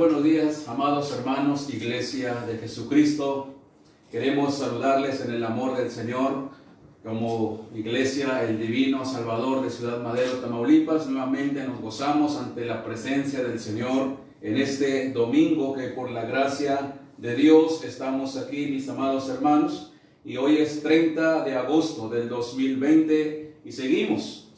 buenos días, amados hermanos, Iglesia de Jesucristo. Queremos saludarles en el amor del Señor, como Iglesia, el Divino Salvador de Ciudad Madero, Tamaulipas. Nuevamente nos gozamos ante la presencia del Señor en este domingo que por la gracia de Dios estamos aquí, mis amados hermanos. Y hoy es 30 de agosto del 2020 y seguimos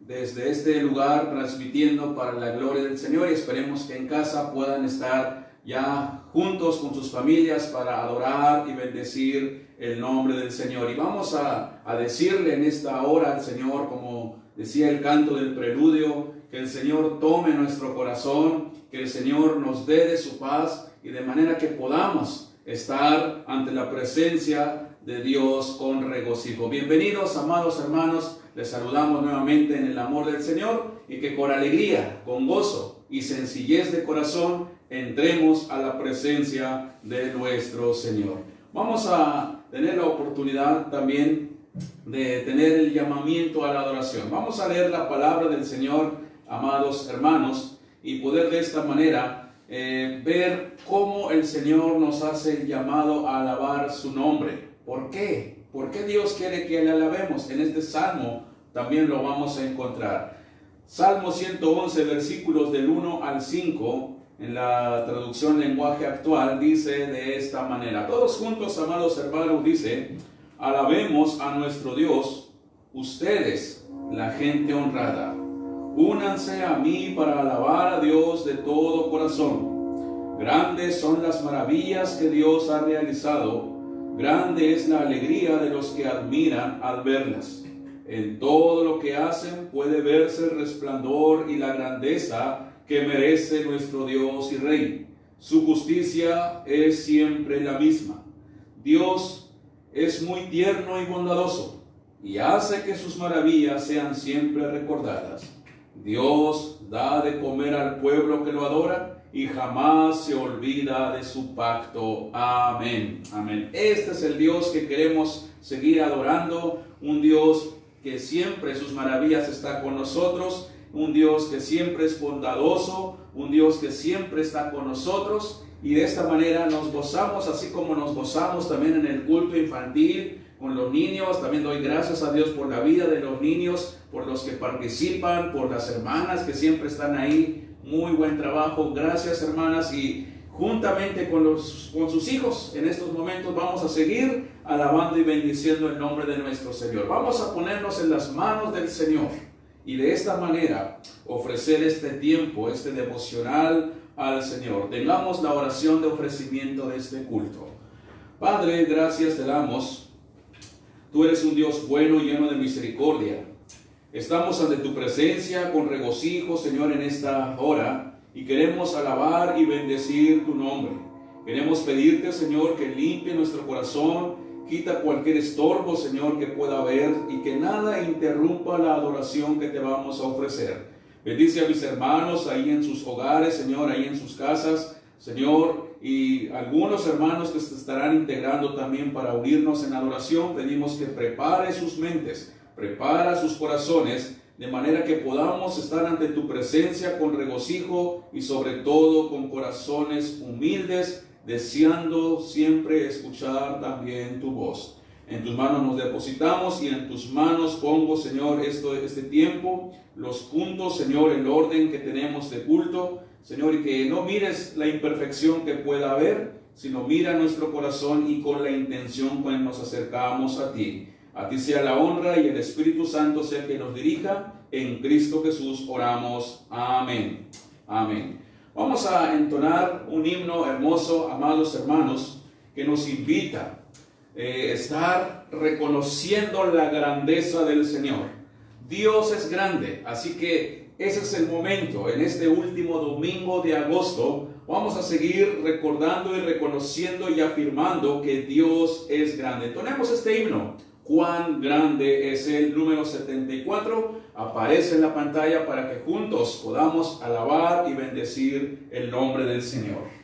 desde este lugar transmitiendo para la gloria del Señor, y esperemos que en casa puedan estar ya juntos con sus familias para adorar y bendecir el nombre del Señor. Y vamos a decirle en esta hora al Señor, como decía el canto del preludio, que el Señor tome nuestro corazón, que el Señor nos dé de su paz, y de manera que podamos estar ante la presencia de Dios con regocijo. Bienvenidos, amados hermanos. Les saludamos nuevamente en el amor del Señor, y que con alegría, con gozo y sencillez de corazón entremos a la presencia de nuestro Señor. Vamos a tener la oportunidad también de tener el llamamiento a la adoración. Vamos a leer la palabra del Señor, amados hermanos, y poder de esta manera ver cómo el Señor nos hace el llamado a alabar su nombre. ¿Por qué? ¿Por qué Dios quiere que le alabemos? En este salmo también lo vamos a encontrar. Salmo 111, versículos del 1 al 5, en la traducción lenguaje actual, dice de esta manera. Todos juntos, amados hermanos, dice: alabemos a nuestro Dios, ustedes, la gente honrada. Únanse a mí para alabar a Dios de todo corazón. Grandes son las maravillas que Dios ha realizado. Grande es la alegría de los que admiran al verlas. En todo lo que hacen puede verse el resplandor y la grandeza que merece nuestro Dios y Rey. Su justicia es siempre la misma. Dios es muy tierno y bondadoso, y hace que sus maravillas sean siempre recordadas. Dios da de comer al pueblo que lo adora, y jamás se olvida de su pacto. Amén. Amén. Este es el Dios que queremos seguir adorando, un Dios que siempre sus maravillas está con nosotros, un Dios que siempre es bondadoso, un Dios que siempre está con nosotros, y de esta manera nos gozamos, así como nos gozamos también en el culto infantil con los niños. También doy gracias a Dios por la vida de los niños, por los que participan, por las hermanas que siempre están ahí. Muy buen trabajo, gracias hermanas, y juntamente con sus hijos en estos momentos vamos a seguir alabando y bendiciendo el nombre de nuestro Señor. Vamos a ponernos en las manos del Señor y de esta manera ofrecer este tiempo, este devocional al Señor. Tengamos la oración de ofrecimiento de este culto. Padre, gracias te damos. Tú eres un Dios bueno, lleno de misericordia. Estamos ante tu presencia con regocijo, Señor, en esta hora, y queremos alabar y bendecir tu nombre. Queremos pedirte, Señor, que limpie nuestro corazón, quita cualquier estorbo, Señor, que pueda haber, y que nada interrumpa la adoración que te vamos a ofrecer. Bendice a mis hermanos ahí en sus hogares, Señor, ahí en sus casas, Señor, y algunos hermanos que se estarán integrando también para unirnos en adoración. Pedimos que prepare sus mentes, prepara sus corazones, de manera que podamos estar ante tu presencia con regocijo y sobre todo con corazones humildes, deseando siempre escuchar también tu voz. En tus manos nos depositamos, y en tus manos pongo, Señor, este tiempo, los puntos, Señor, el orden que tenemos de culto, Señor, y que no mires la imperfección que pueda haber, sino mira nuestro corazón y con la intención cuando nos acercamos a ti. A ti sea la honra, y el Espíritu Santo sea que nos dirija. En Cristo Jesús oramos. Amén. Amén. Vamos a entonar un himno hermoso, amados hermanos, que nos invita a estar reconociendo la grandeza del Señor. Dios es grande, así que ese es el momento. En este último domingo de agosto vamos a seguir recordando y reconociendo y afirmando que Dios es grande. Entonemos este himno. Cuán grande es el número 74, aparece en la pantalla para que juntos podamos alabar y bendecir el nombre del Señor.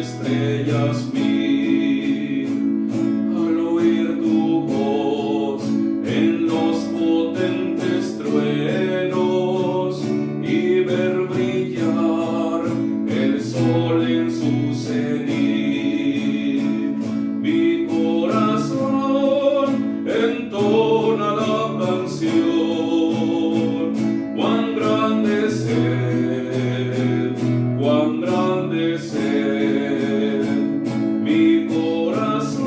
estrellas mil, al oír tu voz en los potentes truenos y ver brillar el sol en su cenit, mi corazón entona la canción. Cuán grande es Él, cuán grande es Él. Mi corazón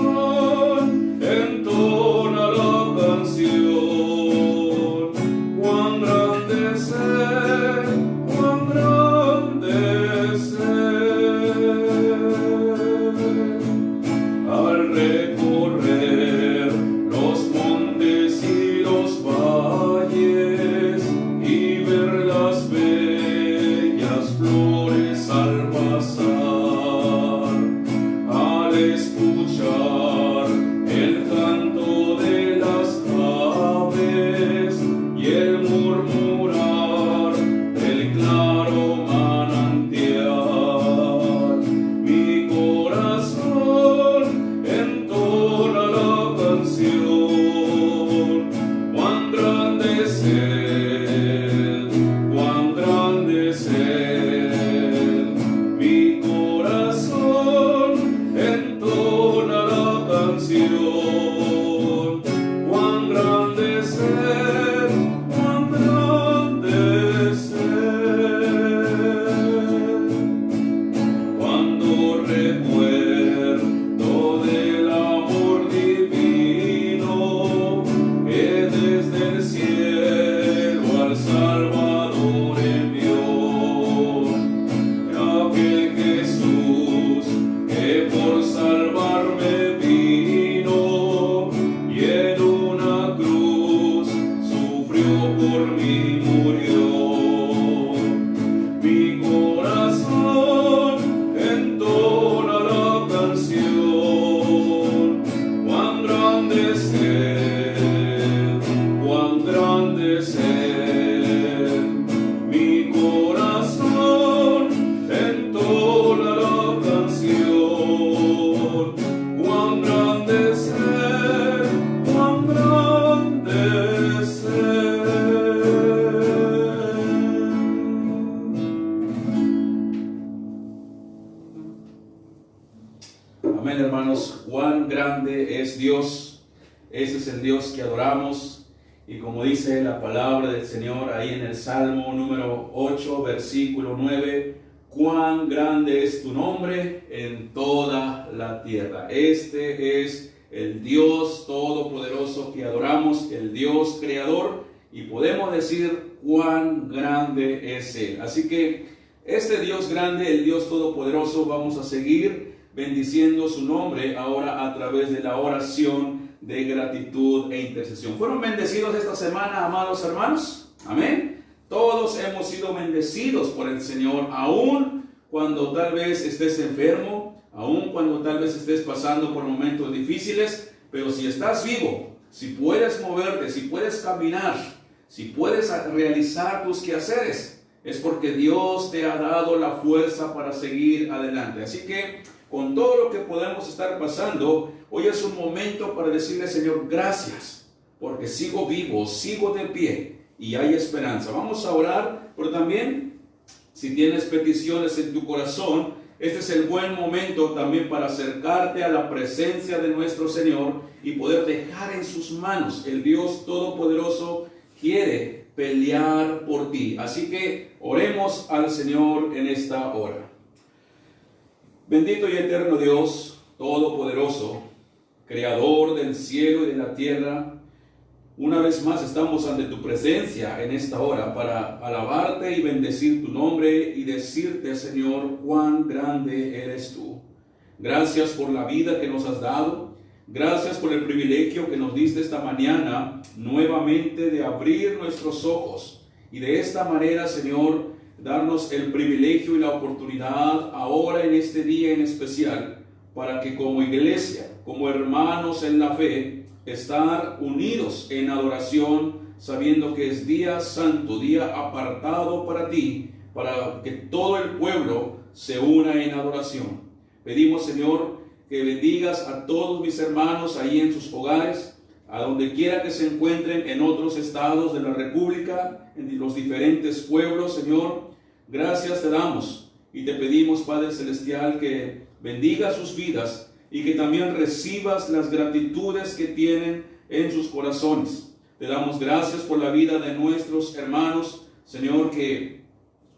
entona la canción. Cuán grande es Él, cuán grande es Él. Al recorrer los montes y los valles y ver las bellas flores al pasar, al escuchar el canto de las aves y el murmurar del claro manantial, mi corazón entona la canción. Cuán grande es Él, cuán grande es Él. Mi corazón entona la canción. Cuán grande es Él, cuán grande es Él. Cuando recuerdo del amor divino que desde el cielo al Salvador envió, aquel Jesús que por salvarme vino y en una cruz sufrió por mí, murió. Mi corazón entona la canción. Cuán grande es Él, cuán grande es Él. Mi corazón entona la canción. Cuán grande es Él, cuán grande es Él. Amén, hermanos. Cuán grande es Dios. Ese es el Dios que adoramos. Y como dice la palabra del Señor ahí en el Salmo número 8, versículo 9, cuán grande es tu nombre en toda la tierra. Este es el Dios todopoderoso que adoramos, el Dios creador, y podemos decir cuán grande es Él. Así que este Dios grande, el Dios todopoderoso, vamos a seguir bendiciendo su nombre ahora a través de la oración de gratitud e intercesión. ¿Fueron bendecidos esta semana, amados hermanos? Amén. Todos hemos sido bendecidos por el Señor, aún cuando tal vez estés enfermo, aún cuando tal vez estés pasando por momentos difíciles, pero si estás vivo, si puedes moverte, si puedes caminar, si puedes realizar tus quehaceres, es porque Dios te ha dado la fuerza para seguir adelante. Así que con todo lo que podemos estar pasando, hoy es un momento para decirle, Señor, gracias, porque sigo vivo, sigo de pie y hay esperanza. Vamos a orar, pero también, si tienes peticiones en tu corazón, este es el buen momento también para acercarte a la presencia de nuestro Señor y poder dejar en sus manos. El Dios Todopoderoso quiere pelear por ti. Así que oremos al Señor en esta hora. Bendito y eterno Dios, Todopoderoso, Creador del cielo y de la tierra, una vez más estamos ante tu presencia en esta hora para alabarte y bendecir tu nombre y decirte, Señor, cuán grande eres tú. Gracias por la vida que nos has dado. Gracias por el privilegio que nos diste esta mañana nuevamente de abrir nuestros ojos y de esta manera, Señor, darnos el privilegio y la oportunidad ahora en este día en especial para que como iglesia, como hermanos en la fe, estar unidos en adoración, sabiendo que es día santo, día apartado para ti, para que todo el pueblo se una en adoración. Pedimos, Señor, que bendigas a todos mis hermanos ahí en sus hogares, a donde quiera que se encuentren en otros estados de la República, en los diferentes pueblos, Señor. Gracias te damos y te pedimos, Padre Celestial, que bendiga sus vidas y que también recibas las gratitudes que tienen en sus corazones. Te damos gracias por la vida de nuestros hermanos, Señor, que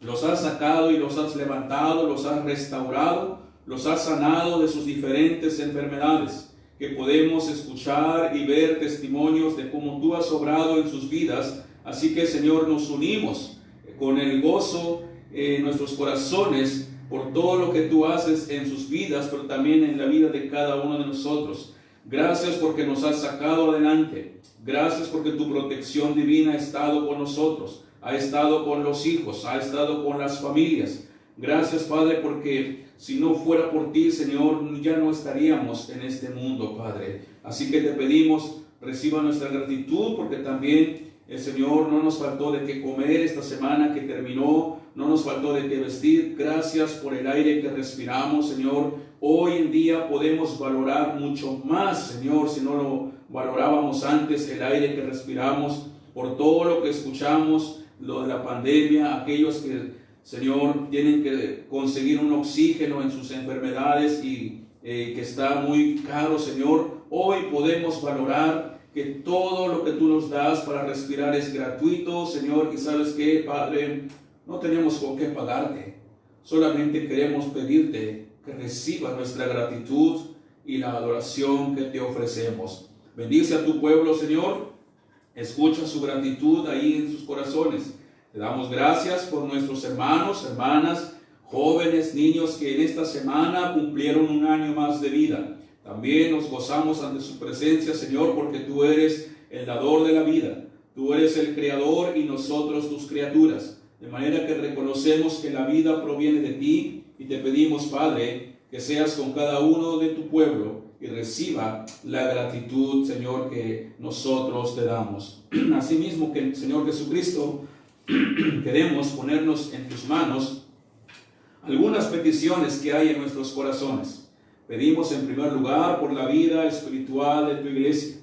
los has sacado y los has levantado, los has restaurado, los has sanado de sus diferentes enfermedades, que podemos escuchar y ver testimonios de cómo tú has obrado en sus vidas. Así que, Señor, nos unimos con el gozo en nuestros corazones por todo lo que tú haces en sus vidas, pero también en la vida de cada uno de nosotros. Gracias porque nos has sacado adelante. Gracias porque tu protección divina ha estado con nosotros, ha estado con los hijos, ha estado con las familias. Gracias, Padre, porque si no fuera por ti, Señor, ya no estaríamos en este mundo, Padre. Así que te pedimos, reciba nuestra gratitud, porque también el Señor no nos faltó de qué comer esta semana que terminó, no nos faltó de qué vestir. Gracias por el aire que respiramos, Señor. Hoy en día podemos valorar mucho más, Señor, si no lo valorábamos antes, el aire que respiramos, por todo lo que escuchamos, lo de la pandemia, aquellos que, Señor, tienen que conseguir un oxígeno en sus enfermedades y que está muy caro, Señor. Hoy podemos valorar que todo lo que tú nos das para respirar es gratuito, Señor. Y sabes qué, Padre, no tenemos con qué pagarte. Solamente queremos pedirte que reciba nuestra gratitud y la adoración que te ofrecemos. Bendice a tu pueblo, Señor. Escucha su gratitud ahí en sus corazones. Te damos gracias por nuestros hermanos, hermanas, jóvenes, niños que en esta semana cumplieron un año más de vida. También nos gozamos ante su presencia, Señor, porque tú eres el dador de la vida. Tú eres el creador y nosotros tus criaturas. De manera que reconocemos que la vida proviene de ti y te pedimos, Padre, que seas con cada uno de tu pueblo y reciba la gratitud, Señor, que nosotros te damos. Asimismo, que el Señor Jesucristo, queremos ponernos en tus manos algunas peticiones que hay en nuestros corazones. Pedimos en primer lugar por la vida espiritual de tu iglesia.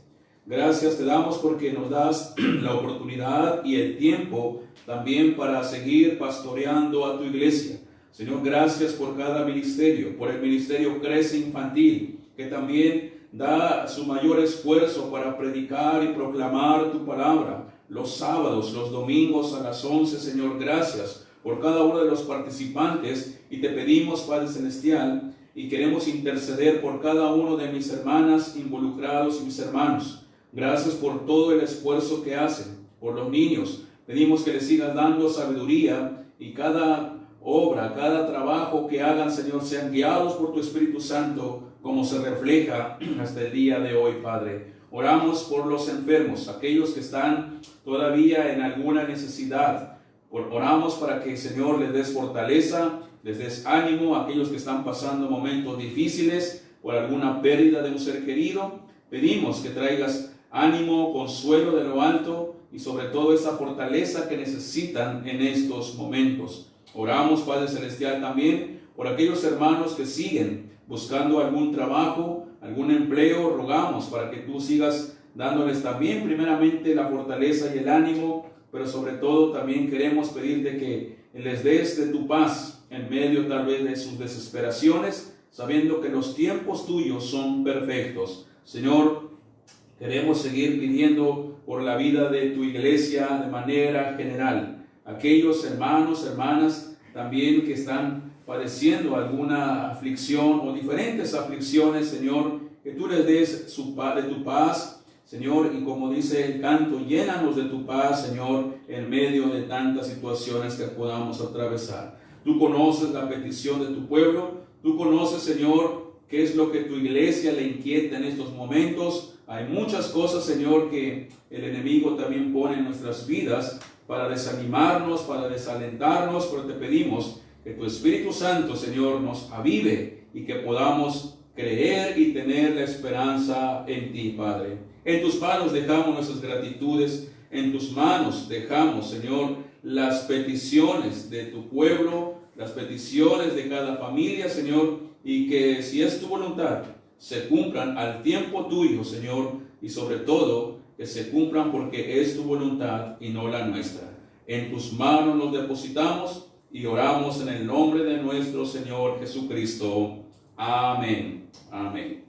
Gracias te damos porque nos das la oportunidad y el tiempo también para seguir pastoreando a tu iglesia. Señor, gracias por cada ministerio, por el ministerio Crece Infantil, que también da su mayor esfuerzo para predicar y proclamar tu palabra los sábados, los domingos a las 11, Señor. Gracias por cada uno de los participantes y te pedimos, Padre Celestial, y queremos interceder por cada uno de mis hermanas involucrados y mis hermanos. Gracias por todo el esfuerzo que hacen, por los niños. Pedimos que les sigas dando sabiduría y cada obra, cada trabajo que hagan, Señor, sean guiados por tu Espíritu Santo, como se refleja hasta el día de hoy, Padre. Oramos por los enfermos, aquellos que están todavía en alguna necesidad. Oramos para que, Señor, les des fortaleza, les des ánimo a aquellos que están pasando momentos difíciles por alguna pérdida de un ser querido. Pedimos que traigas ánimo, consuelo de lo alto y sobre todo esa fortaleza que necesitan en estos momentos. Oramos, Padre Celestial, también por aquellos hermanos que siguen buscando algún trabajo, algún empleo. Rogamos para que tú sigas dándoles también primeramente la fortaleza y el ánimo, pero sobre todo también queremos pedirte que les des de tu paz en medio tal vez de sus desesperaciones, sabiendo que los tiempos tuyos son perfectos. Señor, queremos seguir pidiendo por la vida de tu iglesia de manera general. Aquellos hermanos, hermanas también que están padeciendo alguna aflicción o diferentes aflicciones, Señor, que tú les des de tu paz, Señor, y como dice el canto, llénanos de tu paz, Señor, en medio de tantas situaciones que podamos atravesar. Tú conoces la petición de tu pueblo, tú conoces, Señor, qué es lo que tu iglesia le inquieta en estos momentos. Hay muchas cosas, Señor, que el enemigo también pone en nuestras vidas para desanimarnos, para desalentarnos, pero te pedimos que tu Espíritu Santo, Señor, nos avive y que podamos creer y tener la esperanza en ti, Padre. En tus manos dejamos nuestras gratitudes, en tus manos dejamos, Señor, las peticiones de tu pueblo, las peticiones de cada familia, Señor, y que si es tu voluntad, se cumplan al tiempo tuyo, Señor, y sobre todo que se cumplan porque es tu voluntad y no la nuestra. En tus manos nos depositamos y oramos en el nombre de nuestro Señor Jesucristo. Amén. Amén.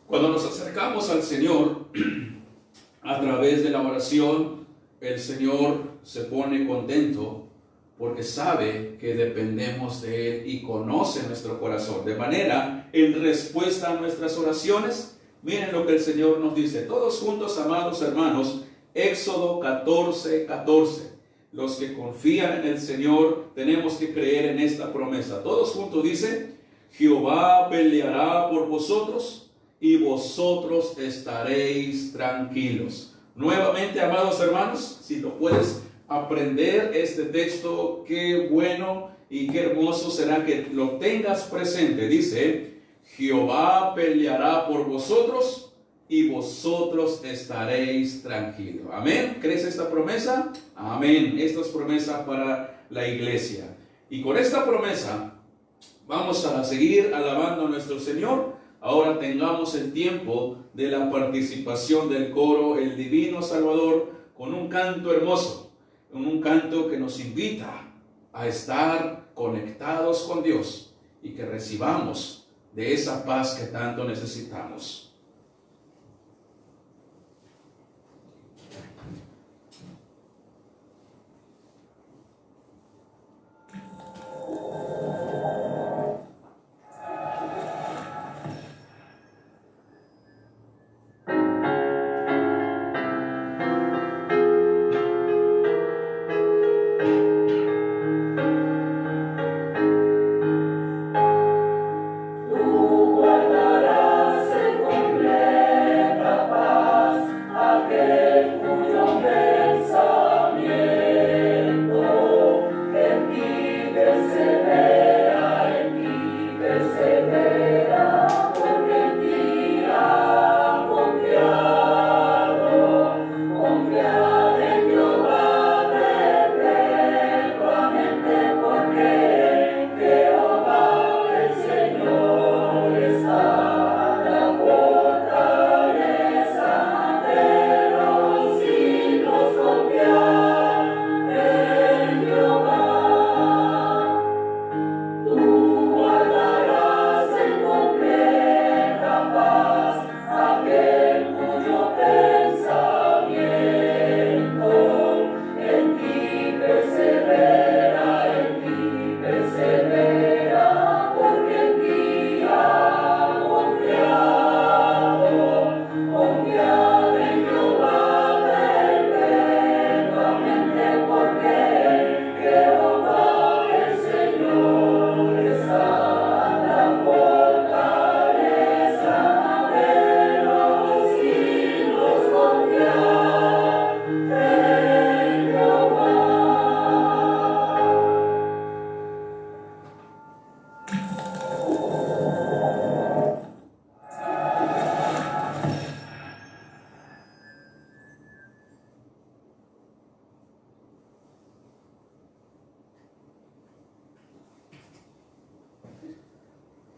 Cuando nos acercamos al Señor a través de la oración, el Señor se pone contento porque sabe que dependemos de Él y conoce nuestro corazón. De manera, en respuesta a nuestras oraciones, miren lo que el Señor nos dice. Todos juntos, amados hermanos, Éxodo 14:14. Los que confían en el Señor tenemos que creer en esta promesa. Todos juntos dice: Jehová peleará por vosotros y vosotros estaréis tranquilos. Nuevamente, amados hermanos, si lo puedes aprender este texto, qué bueno y qué hermoso será que lo tengas presente. Dice: Jehová peleará por vosotros y vosotros estaréis tranquilos. Amén. ¿Crees esta promesa? Amén. Esta es promesa para la iglesia. Y con esta promesa vamos a seguir alabando a nuestro Señor. Ahora tengamos el tiempo de la participación del coro El Divino Salvador con un canto hermoso, con un canto que nos invita a estar conectados con Dios y que recibamos de esa paz que tanto necesitamos.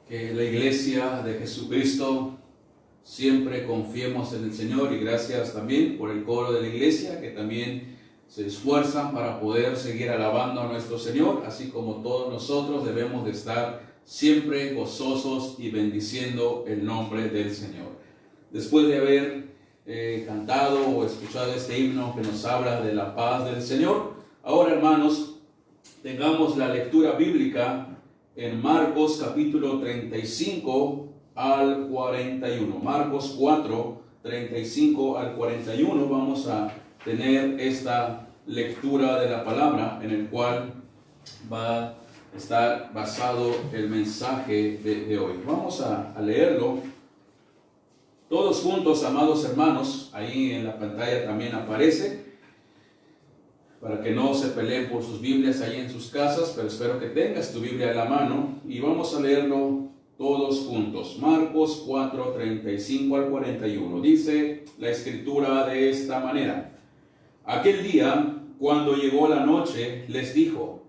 Que la iglesia de Jesucristo siempre confiemos en el Señor, y gracias también por el coro de la iglesia que también se esfuerzan para poder seguir alabando a nuestro Señor, así como todos nosotros debemos de estar siempre gozosos y bendiciendo el nombre del Señor. Después de haber cantado o escuchado este himno que nos habla de la paz del Señor, ahora, hermanos, tengamos la lectura bíblica en Marcos capítulo 35 al 41. Marcos 4, 35 al 41. Vamos a tener esta lectura de la palabra en el cual va a estar basado el mensaje de hoy. Vamos a leerlo todos juntos, amados hermanos. Ahí en la pantalla también aparece, para que no se peleen por sus Biblias ahí en sus casas, pero espero que tengas tu Biblia a la mano y vamos a leerlo todos juntos. Marcos 4, 35 al 41. Dice la escritura de esta manera: Aquel día, cuando llegó la noche, les dijo: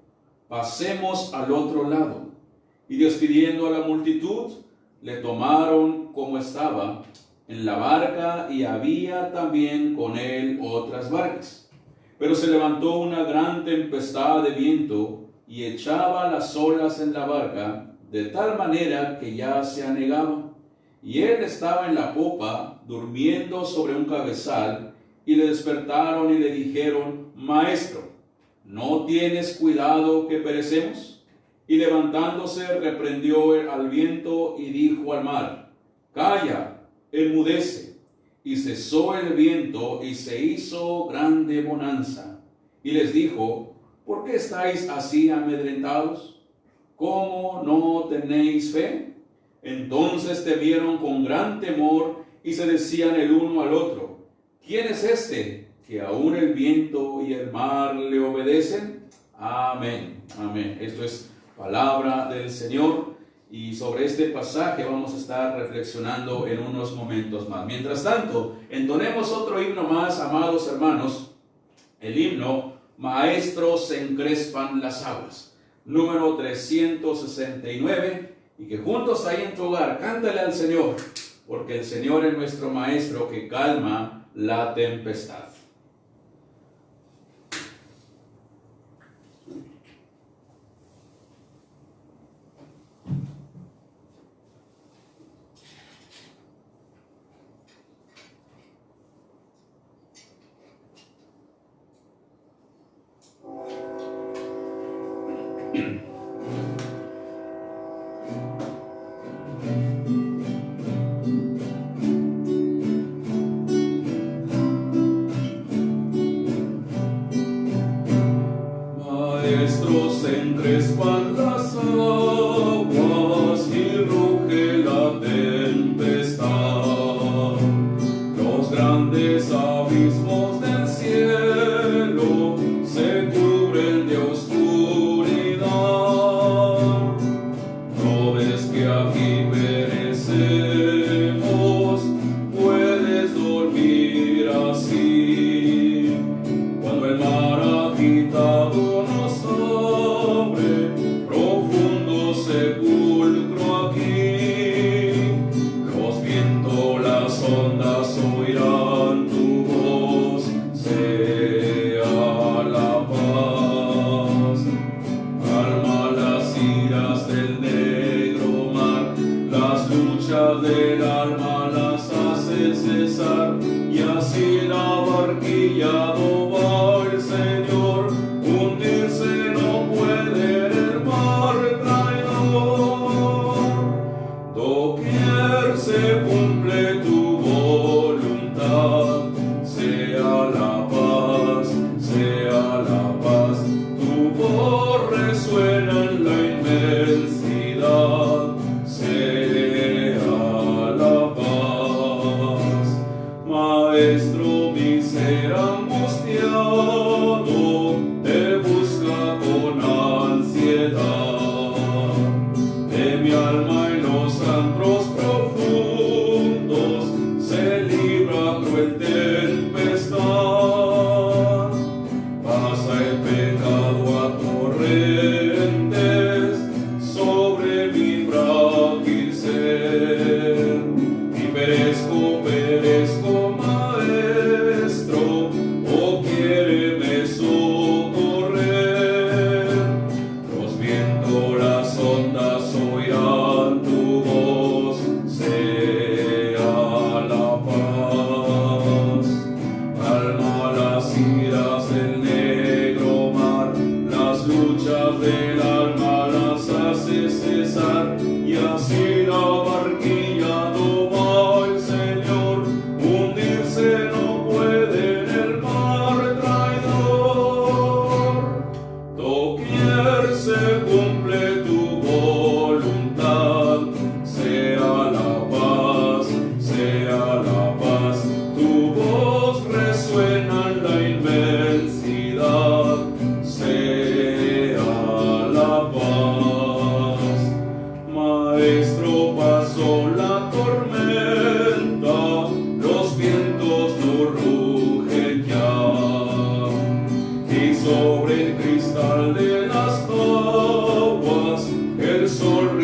pasemos al otro lado. Y despidiendo a la multitud, le tomaron como estaba en la barca, y había también con él otras barcas. Pero se levantó una gran tempestad de viento y echaba las olas en la barca, de tal manera que ya se anegaba. Y él estaba en la popa, durmiendo sobre un cabezal, y le despertaron y le dijeron: Maestro, ¿no tienes cuidado que perecemos? Y levantándose reprendió al viento y dijo al mar: Calla, enmudece. Y cesó el viento y se hizo grande bonanza. Y les dijo: ¿por qué estáis así amedrentados? ¿Cómo no tenéis fe? Entonces temieron con gran temor y se decían el uno al otro: ¿quién es este que aún el viento y el mar le obedecen? Amén. Amén. Esto es palabra del Señor, y sobre este pasaje vamos a estar reflexionando en unos momentos más. Mientras tanto, entonemos otro himno más, amados hermanos, el himno Maestros se encrespan las aguas, número 369, y que juntos ahí en tu hogar cántale al Señor, porque el Señor es nuestro Maestro que calma la tempestad. Maestros encrespan las aguas y ruge la tempestad. Los grandes abismos del cielo se cubren de oscuridad. ¿No ves que aquí perecemos? Puedes dormir así. Cuando el mar agitado sepulcro aquí, los vientos, las ondas oirán tu voz, sea la paz. Calma las iras del negro mar, las luchas del alma las hace cesar, y así la barquilla no va el Señor, hundirse no puede en el mar. Doquier se cumple tu voluntad, sea la paz, tu voz resuena en la inmensidad, sea la paz. Maestro, mi ser angustiado te busca con ansiedad, de mi alma en los antros profundos se libra cruel tempestad. Pasa el pecado a torrentes sobre mi frágil ser, y perezco, Maestro, oh quiéreme socorrer. Los vientos, las ondas oirán tu voz, sea la paz. Calma las iras del negro mar, las luchas del alma las hace cesar, y así la barquilla no va el Señor, hundirse no puede en el mar traidor. Doquier se cumple tu voluntad, sea la paz, tu voz resuena en la inmensidad, sea la paz. Maestro, pasó la tormenta, los vientos no rugen ya, y sobre el cristal de las aguas el sol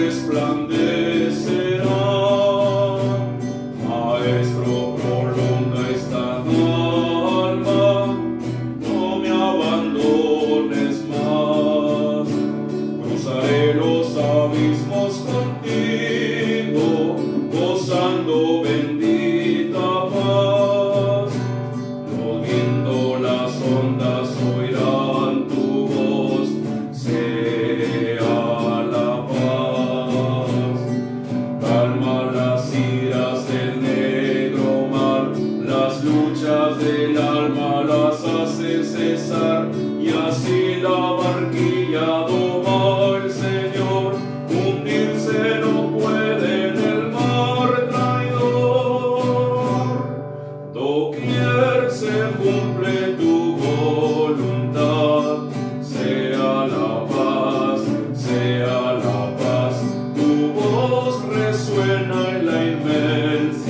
suena en la inmensidad,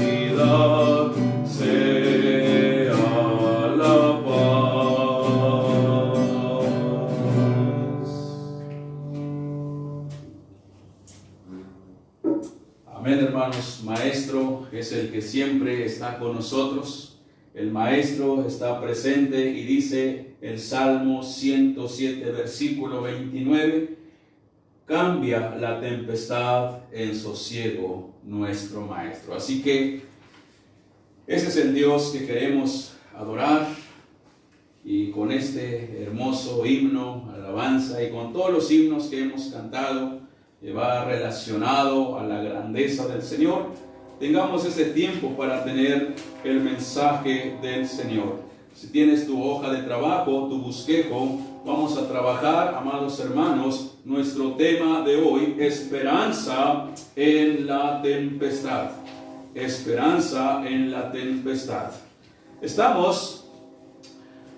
sea la paz. Amén, hermanos. Maestro es el que siempre está con nosotros. El Maestro está presente y dice el Salmo 107, versículo 29, cambia la tempestad en sosiego nuestro Maestro. Así que ese es el Dios que queremos adorar, y con este hermoso himno, alabanza, y con todos los himnos que hemos cantado, que va relacionado a la grandeza del Señor, tengamos ese tiempo para tener el mensaje del Señor. Si tienes tu hoja de trabajo, tu bosquejo, vamos a trabajar, amados hermanos, nuestro tema de hoy, esperanza en la tempestad. Esperanza en la tempestad. Estamos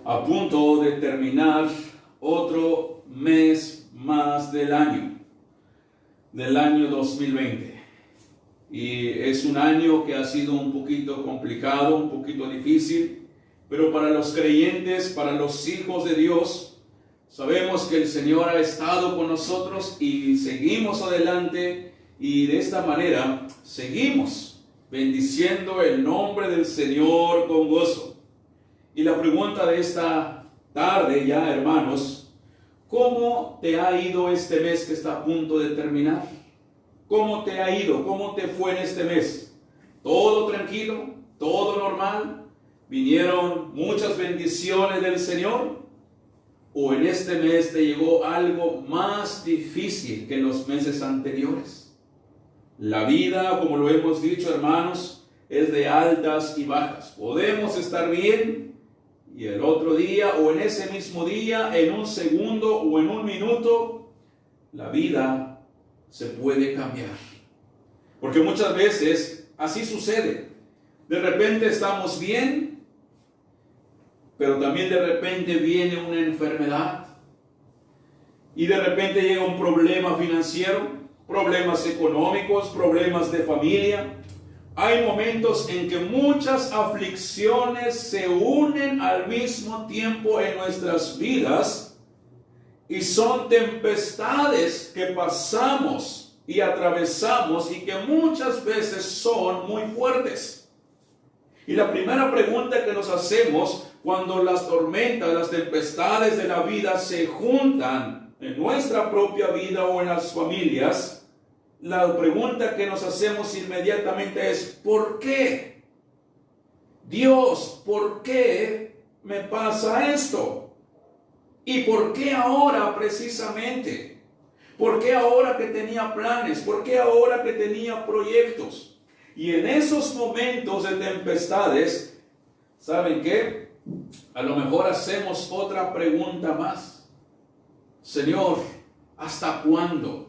a punto de terminar otro mes más del año 2020. Y es un año que ha sido un poquito complicado, un poquito difícil, pero para los creyentes, para los hijos de Dios, sabemos que el Señor ha estado con nosotros y seguimos adelante, y de esta manera seguimos bendiciendo el nombre del Señor con gozo. Y la pregunta de esta tarde ya, hermanos, ¿cómo te ha ido este mes que está a punto de terminar? ¿Cómo te ha ido? ¿Cómo te fue en este mes? ¿Todo tranquilo? ¿Todo normal? ¿Vinieron muchas bendiciones del Señor? ¿O en este mes te llegó algo más difícil que en los meses anteriores? La vida, como lo hemos dicho, hermanos, es de altas y bajas. Podemos estar bien y el otro día, o en ese mismo día, en un segundo o en un minuto, la vida se puede cambiar. Porque muchas veces así sucede. De repente estamos bien, pero también de repente viene una enfermedad. Y de repente llega un problema financiero, problemas económicos, problemas de familia. Hay momentos en que muchas aflicciones se unen al mismo tiempo en nuestras vidas, y son tempestades que pasamos y atravesamos, y que muchas veces son muy fuertes. Y la primera pregunta que nos hacemos cuando las tormentas, las tempestades de la vida se juntan en nuestra propia vida o en las familias, la pregunta que nos hacemos inmediatamente es: ¿por qué? Dios, ¿por qué me pasa esto? ¿Y por qué ahora precisamente? ¿Por qué ahora que tenía planes? ¿Por qué ahora que tenía proyectos? Y en esos momentos de tempestades, ¿saben qué? A lo mejor hacemos otra pregunta más. Señor, ¿hasta cuándo?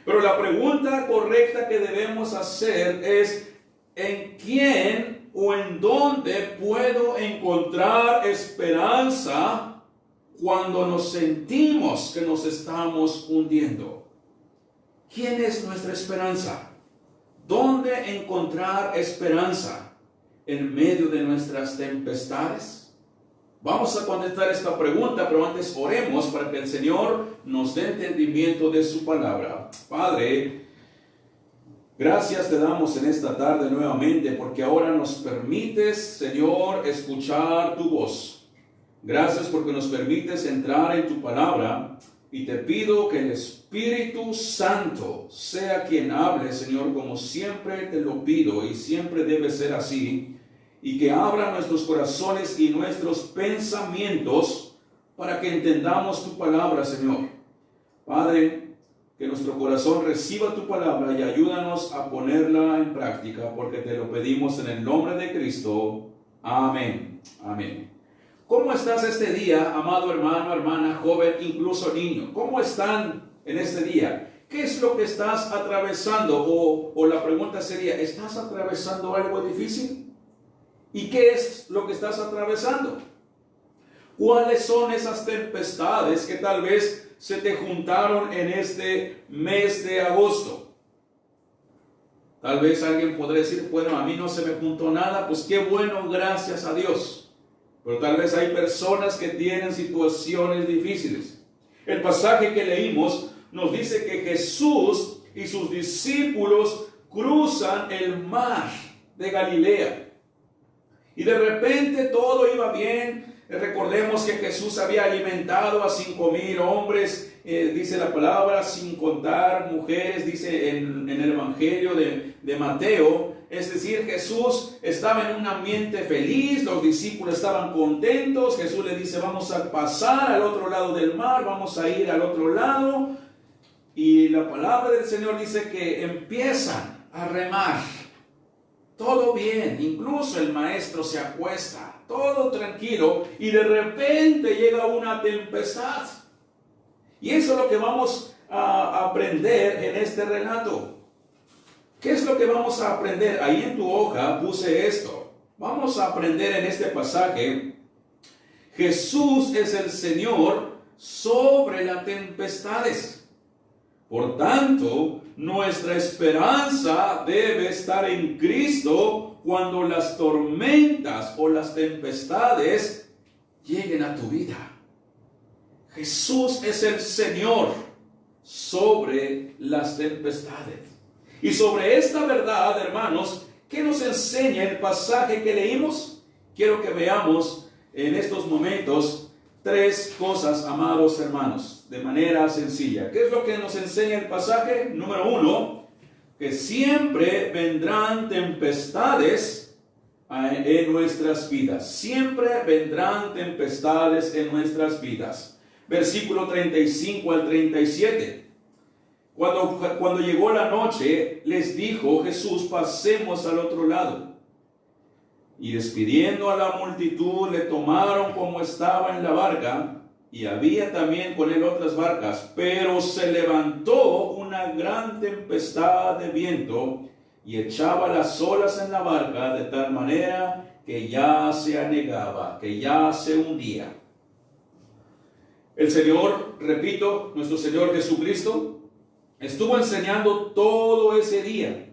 Pero la pregunta correcta que debemos hacer es: ¿en quién o en dónde puedo encontrar esperanza cuando nos sentimos que nos estamos hundiendo? ¿Quién es nuestra esperanza? ¿Dónde encontrar esperanza en medio de nuestras tempestades? Vamos a contestar esta pregunta, pero antes oremos para que el Señor nos dé entendimiento de su palabra. Padre, gracias te damos en esta tarde nuevamente, porque ahora nos permites, Señor, escuchar tu voz. Gracias porque nos permites entrar en tu palabra, y te pido que el Espíritu Santo sea quien hable, Señor, como siempre te lo pido, y siempre debe ser así, y que abra nuestros corazones y nuestros pensamientos para que entendamos tu palabra, Señor. Padre, que nuestro corazón reciba tu palabra y ayúdanos a ponerla en práctica, porque te lo pedimos en el nombre de Cristo. Amén. Amén. ¿Cómo estás este día, amado hermano, hermana, joven, incluso niño? ¿Cómo están en este día? ¿Qué es lo que estás atravesando? O la pregunta sería: ¿estás atravesando algo difícil? ¿Y qué es lo que estás atravesando? ¿Cuáles son esas tempestades que tal vez se te juntaron en este mes de agosto? Tal vez alguien podrá decir, bueno, a mí no se me juntó nada, pues qué bueno, gracias a Dios. Pero tal vez hay personas que tienen situaciones difíciles. El pasaje que leímos nos dice que Jesús y sus discípulos cruzan el mar de Galilea. Y de repente todo iba bien. Recordemos que Jesús había alimentado a 5,000 hombres, dice la palabra, sin contar mujeres, dice en el Evangelio de Mateo. Es decir, Jesús estaba en un ambiente feliz, los discípulos estaban contentos. Jesús le dice, vamos a pasar al otro lado del mar, vamos a ir al otro lado. Y la palabra del Señor dice que empiezan a remar. Todo bien, incluso el maestro se acuesta, todo tranquilo, y de repente llega una tempestad. Y eso es lo que vamos a aprender en este relato. ¿Qué es lo que vamos a aprender? Ahí en tu hoja puse esto. Vamos a aprender en este pasaje, Jesús es el Señor sobre las tempestades. Por tanto, nuestra esperanza debe estar en Cristo cuando las tormentas o las tempestades lleguen a tu vida. Jesús es el Señor sobre las tempestades. Y sobre esta verdad, hermanos, ¿qué nos enseña el pasaje que leímos? Quiero que veamos en estos momentos 3 cosas, amados hermanos, de manera sencilla. ¿Qué es lo que nos enseña el pasaje? Número 1, que siempre vendrán tempestades en nuestras vidas. Siempre vendrán tempestades en nuestras vidas. Versículo 35 al 37. Cuando llegó la noche, les dijo Jesús, pasemos al otro lado. Y despidiendo a la multitud, le tomaron como estaba en la barca, y había también con él otras barcas, pero se levantó una gran tempestad de viento, y echaba las olas en la barca de tal manera que ya se anegaba, que ya se hundía. El Señor, repito, nuestro Señor Jesucristo, estuvo enseñando todo ese día.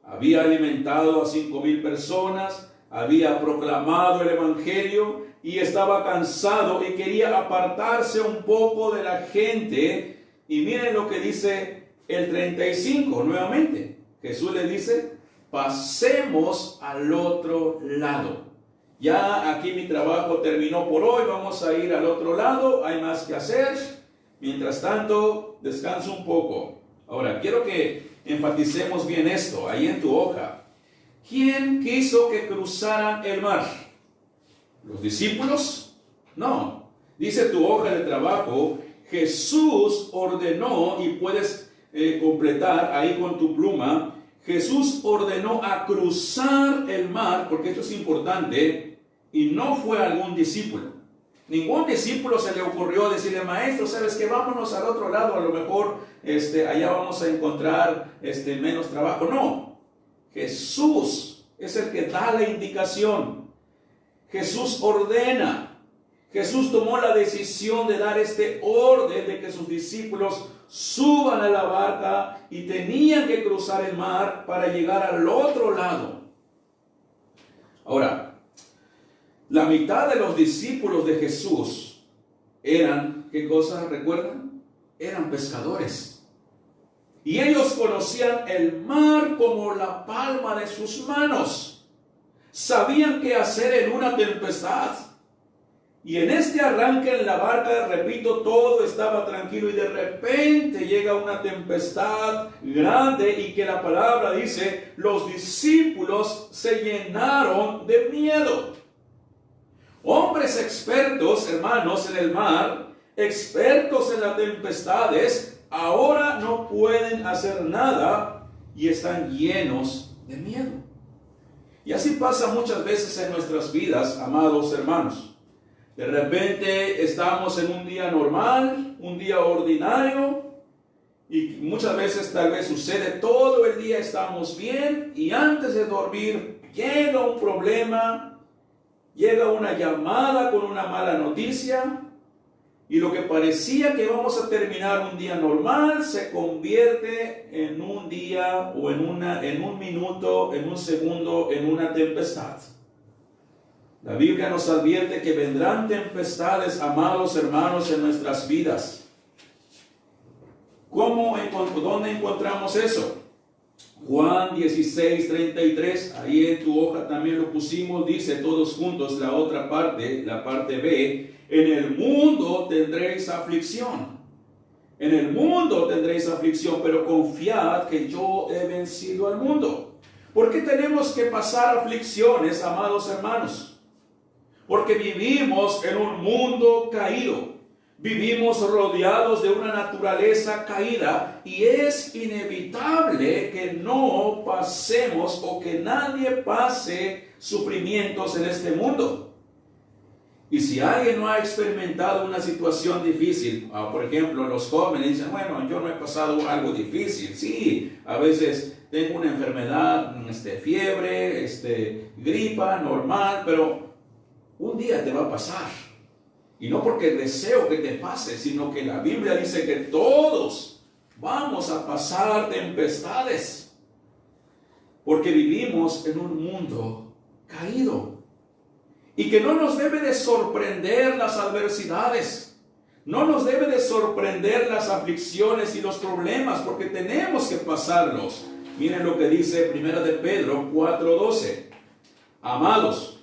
Había alimentado a 5,000 personas, había proclamado el Evangelio y estaba cansado y quería apartarse un poco de la gente. Y miren lo que dice el 35 nuevamente. Jesús le dice, pasemos al otro lado. Ya aquí mi trabajo terminó por hoy, vamos a ir al otro lado, hay más que hacer. Mientras tanto, descanso un poco. Ahora, quiero que enfaticemos bien esto, ahí en tu hoja. ¿Quién quiso que cruzaran el mar? ¿Los discípulos? No. Dice tu hoja de trabajo, Jesús ordenó, y puedes completar ahí con tu pluma, Jesús ordenó a cruzar el mar, porque esto es importante, y no fue algún discípulo. Ningún discípulo se le ocurrió decirle, maestro, ¿sabes qué? Vámonos al otro lado, a lo mejor allá vamos a encontrar menos trabajo. No. Jesús es el que da la indicación. Jesús ordena. Jesús tomó la decisión de dar este orden de que sus discípulos suban a la barca y tenían que cruzar el mar para llegar al otro lado. Ahora, la mitad de los discípulos de Jesús eran, ¿qué cosa recuerdan? Eran pescadores. Y ellos conocían el mar como la palma de sus manos. Sabían qué hacer en una tempestad. Y en este arranque en la barca, repito, todo estaba tranquilo y de repente llega una tempestad grande y que la palabra dice, los discípulos se llenaron de miedo. Hombres expertos, hermanos, en el mar, expertos en las tempestades, ahora no pueden hacer nada y están llenos de miedo. Y así pasa muchas veces en nuestras vidas, amados hermanos. De repente estamos en un día normal, un día ordinario, y muchas veces tal vez sucede todo el día estamos bien, y antes de dormir llega un problema, llega una llamada con una mala noticia, Y lo que parecía que íbamos a terminar un día normal se convierte en un día o en un minuto, en un segundo, en una tempestad. La Biblia nos advierte que vendrán tempestades, amados hermanos, en nuestras vidas. ¿Dónde encontramos eso? Juan 16:33, ahí en tu hoja también lo pusimos, dice todos juntos la otra parte, la parte B, en el mundo tendréis aflicción. En el mundo tendréis aflicción, pero confiad que yo he vencido al mundo. ¿Por qué tenemos que pasar aflicciones, amados hermanos? Porque vivimos en un mundo caído. Vivimos rodeados de una naturaleza caída y es inevitable que no pasemos o que nadie pase sufrimientos en este mundo. Y si alguien no ha experimentado una situación difícil, por ejemplo, los jóvenes dicen, bueno, yo no he pasado algo difícil. Sí, a veces tengo una enfermedad, fiebre, gripa, normal, pero un día te va a pasar. Y no porque deseo que te pase, sino que la Biblia dice que todos vamos a pasar tempestades. Porque vivimos en un mundo caído. Y que no nos debe de sorprender las adversidades. No nos debe de sorprender las aflicciones y los problemas, porque tenemos que pasarlos. Miren lo que dice 1 de Pedro 4:12. Amados,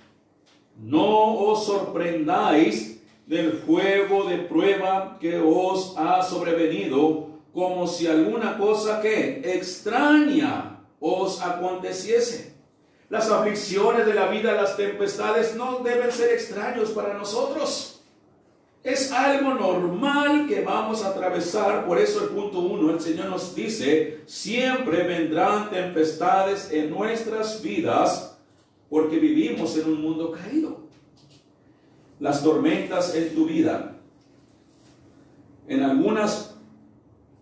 no os sorprendáis del fuego de prueba que os ha sobrevenido, como si alguna cosa que extraña os aconteciese. Las aflicciones de la vida, las tempestades, no deben ser extraños para nosotros. Es algo normal que vamos a atravesar. Por eso el punto 1, el Señor nos dice, siempre vendrán tempestades en nuestras vidas, porque vivimos en un mundo caído. Las tormentas en tu vida, en algunas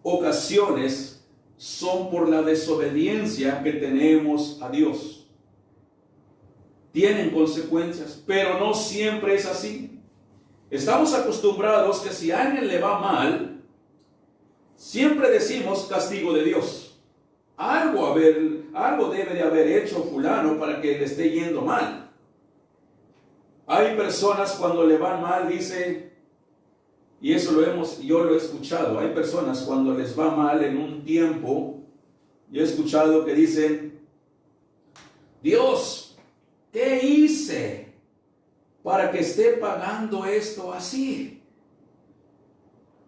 ocasiones, son por la desobediencia que tenemos a Dios. Tienen consecuencias, pero no siempre es así. Estamos acostumbrados que si a alguien le va mal, siempre decimos castigo de Dios. Algo debe de haber hecho fulano para que le esté yendo mal. Hay personas cuando le van mal, dice, y eso yo lo he escuchado, hay personas cuando les va mal en un tiempo, yo he escuchado que dicen, Dios, ¿qué hice para que esté pagando esto así?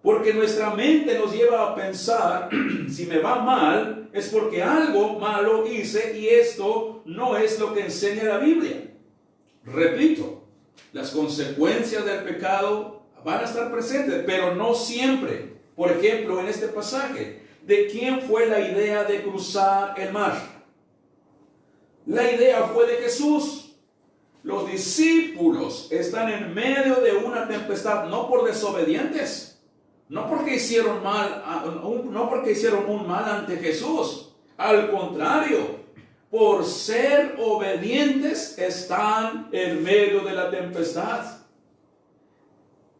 Porque nuestra mente nos lleva a pensar, si me va mal, es porque algo malo hice y esto no es lo que enseña la Biblia. Repito, las consecuencias del pecado van a estar presentes, pero no siempre. Por ejemplo, en este pasaje, ¿de quién fue la idea de cruzar el mar? La idea fue de Jesús. Los discípulos están en medio de una tempestad, no por desobedientes, no porque hicieron un mal ante Jesús. Al contrario, por ser obedientes, están en medio de la tempestad.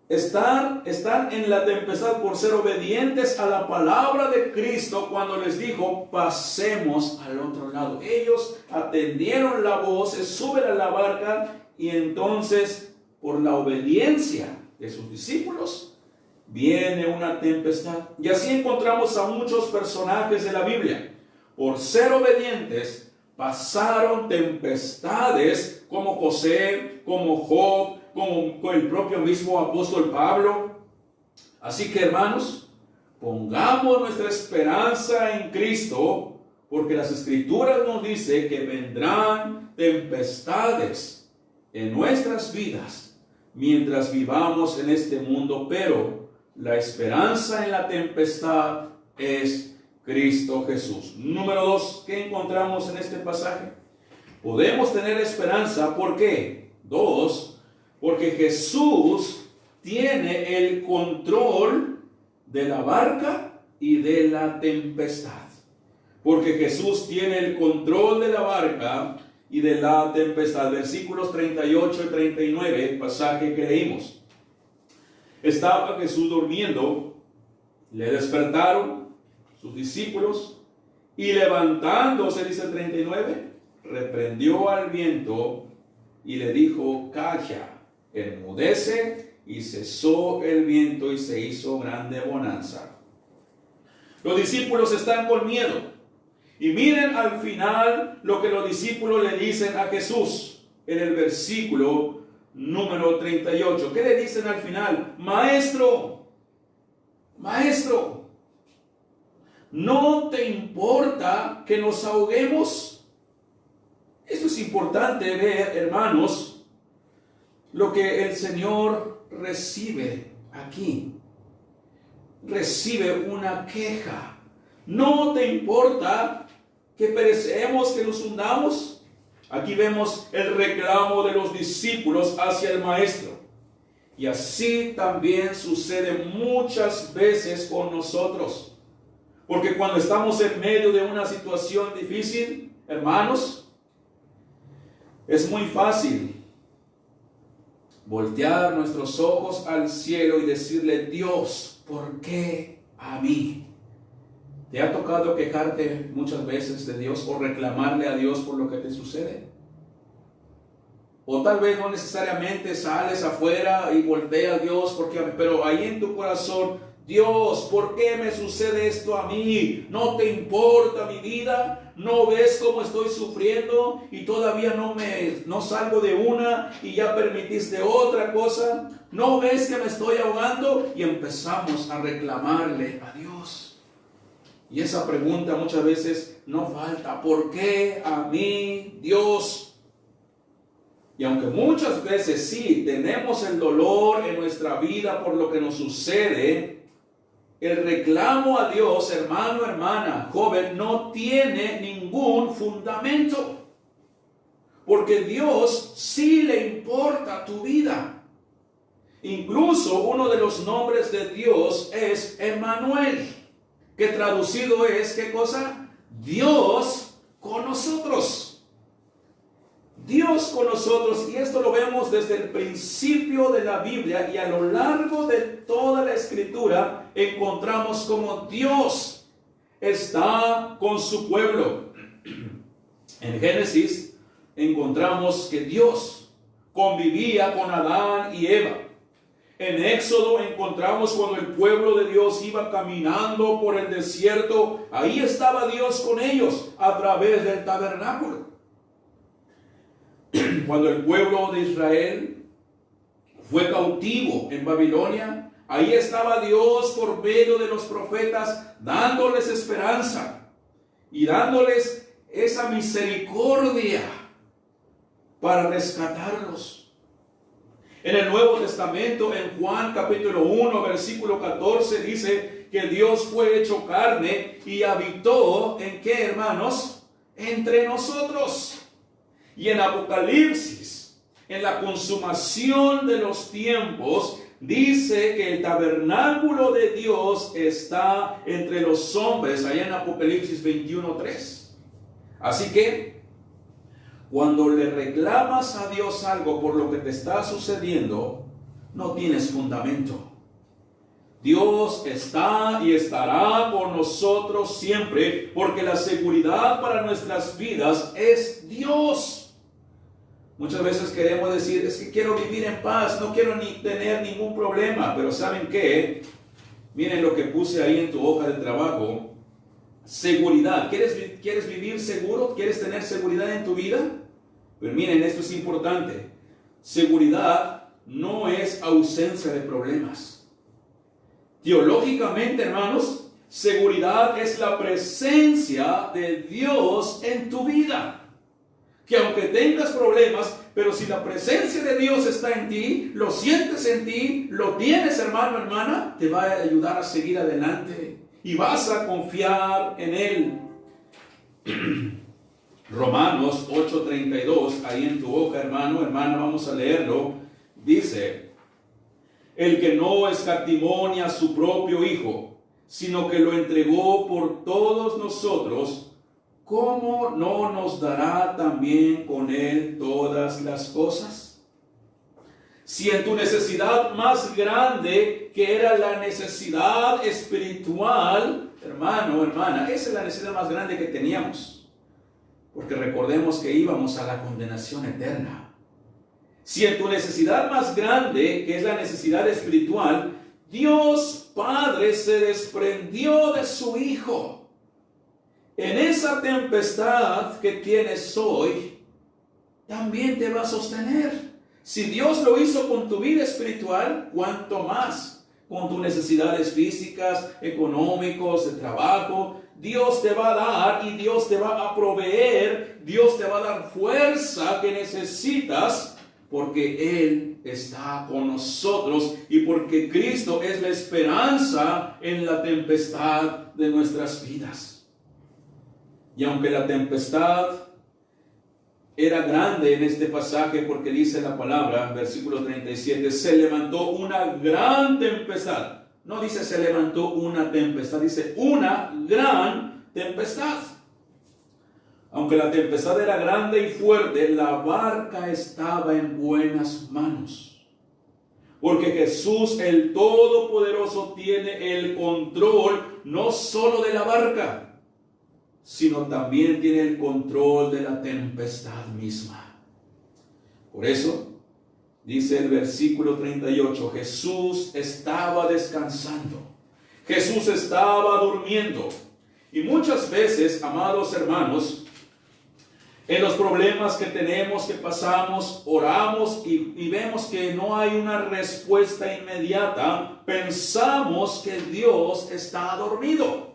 Están en la tempestad por ser obedientes a la palabra de Cristo cuando les dijo, pasemos al otro lado. Ellos atendieron la voz, se suben a la barca y entonces, por la obediencia de sus discípulos, viene una tempestad. Y así encontramos a muchos personajes de la Biblia. Por ser obedientes, pasaron tempestades como José, como Job, como el propio mismo apóstol Pablo. Así que, hermanos, pongamos nuestra esperanza en Cristo, porque las Escrituras nos dicen que vendrán tempestades en nuestras vidas mientras vivamos en este mundo, pero la esperanza en la tempestad es Cristo Jesús. Número 2, ¿qué encontramos en este pasaje? Podemos tener esperanza, ¿por qué? 2, porque Jesús tiene el control de la barca y de la tempestad. Porque Jesús tiene el control de la barca y de la tempestad. Versículos 38 y 39, pasaje que leímos. Estaba Jesús durmiendo, le despertaron sus discípulos y levantándose, dice el 39, reprendió al viento y le dijo: calla, enmudece, y cesó el viento y se hizo grande bonanza. Los discípulos están con miedo. Y miren al final lo que los discípulos le dicen a Jesús en el versículo número 38. ¿Qué le dicen al final? Maestro, maestro, ¿no te importa que nos ahoguemos? Esto es importante ver, hermanos, lo que el Señor recibe aquí. Recibe una queja. ¿No te importa que perecemos, que nos hundamos? Aquí vemos el reclamo de los discípulos hacia el Maestro. Y así también sucede muchas veces con nosotros. Porque cuando estamos en medio de una situación difícil, hermanos, es muy fácil voltear nuestros ojos al cielo y decirle: Dios, ¿por qué a mí? ¿Te ha tocado quejarte muchas veces de Dios o reclamarle a Dios por lo que te sucede? O tal vez no necesariamente sales afuera y voltea a Dios, pero ahí en tu corazón: Dios, ¿por qué me sucede esto a mí? ¿No te importa mi vida? ¿No ves cómo estoy sufriendo y todavía no salgo de una y ya permitiste otra cosa? ¿No ves que me estoy ahogando? Y empezamos a reclamarle a Dios. Y esa pregunta muchas veces no falta: ¿por qué a mí, Dios? Y aunque muchas veces sí tenemos el dolor en nuestra vida por lo que nos sucede, el reclamo a Dios, hermano, hermana, joven, no tiene ningún fundamento. Porque Dios sí le importa tu vida. Incluso uno de los nombres de Dios es Emmanuel, que traducido es, ¿qué cosa? Dios con nosotros. Dios con nosotros, y esto lo vemos desde el principio de la Biblia, y a lo largo de toda la Escritura encontramos como Dios está con su pueblo. En Génesis encontramos que Dios convivía con Adán y Eva. En Éxodo encontramos cuando el pueblo de Dios iba caminando por el desierto, ahí estaba Dios con ellos a través del tabernáculo. Cuando el pueblo de Israel fue cautivo en Babilonia, ahí estaba Dios por medio de los profetas dándoles esperanza y dándoles esa misericordia para rescatarlos. En el Nuevo Testamento, en Juan capítulo 1, versículo 14, dice que Dios fue hecho carne y habitó, ¿en qué, hermanos? Entre nosotros. Y en Apocalipsis, en la consumación de los tiempos, dice que el tabernáculo de Dios está entre los hombres, allá en Apocalipsis 21:3. Así que, cuando le reclamas a Dios algo por lo que te está sucediendo, no tienes fundamento. Dios está y estará con nosotros siempre, porque la seguridad para nuestras vidas es Dios. Muchas veces queremos decir: es que quiero vivir en paz, no quiero ni tener ningún problema. Pero ¿saben qué? Miren lo que puse ahí en tu hoja de trabajo. Seguridad. ¿Quieres vivir seguro? ¿Quieres tener seguridad en tu vida? Pero miren, esto es importante. Seguridad no es ausencia de problemas. Teológicamente, hermanos, seguridad es la presencia de Dios en tu vida. Que aunque tengas problemas, pero si la presencia de Dios está en ti, lo sientes en ti, lo tienes, hermano, hermana, te va a ayudar a seguir adelante y vas a confiar en Él. Romanos 8:32, ahí en tu hoja, hermano, hermana, vamos a leerlo. Dice: el que no escatimó ni a su propio Hijo, sino que lo entregó por todos nosotros, ¿cómo no nos dará también con Él todas las cosas? Si en tu necesidad más grande, que era la necesidad espiritual, hermano, hermana, esa es la necesidad más grande que teníamos. Porque recordemos que íbamos a la condenación eterna. Si en tu necesidad más grande, que es la necesidad espiritual, Dios Padre se desprendió de su Hijo, en esa tempestad que tienes hoy, también te va a sostener. Si Dios lo hizo con tu vida espiritual, ¿cuánto más con tus necesidades físicas, económicos, de trabajo? Dios te va a dar y Dios te va a proveer, Dios te va a dar fuerza que necesitas, porque Él está con nosotros y porque Cristo es la esperanza en la tempestad de nuestras vidas. Y aunque la tempestad era grande en este pasaje, porque dice la palabra, versículo 37, se levantó una gran tempestad. No dice se levantó una tempestad, dice una gran tempestad. Aunque la tempestad era grande y fuerte, la barca estaba en buenas manos. Porque Jesús, el Todopoderoso, tiene el control no solo de la barca, sino también tiene el control de la tempestad misma. Por eso, dice el versículo 38, Jesús estaba descansando. Jesús estaba durmiendo. Y muchas veces, amados hermanos, en los problemas que tenemos, que pasamos, oramos y vemos que no hay una respuesta inmediata, pensamos que Dios está dormido.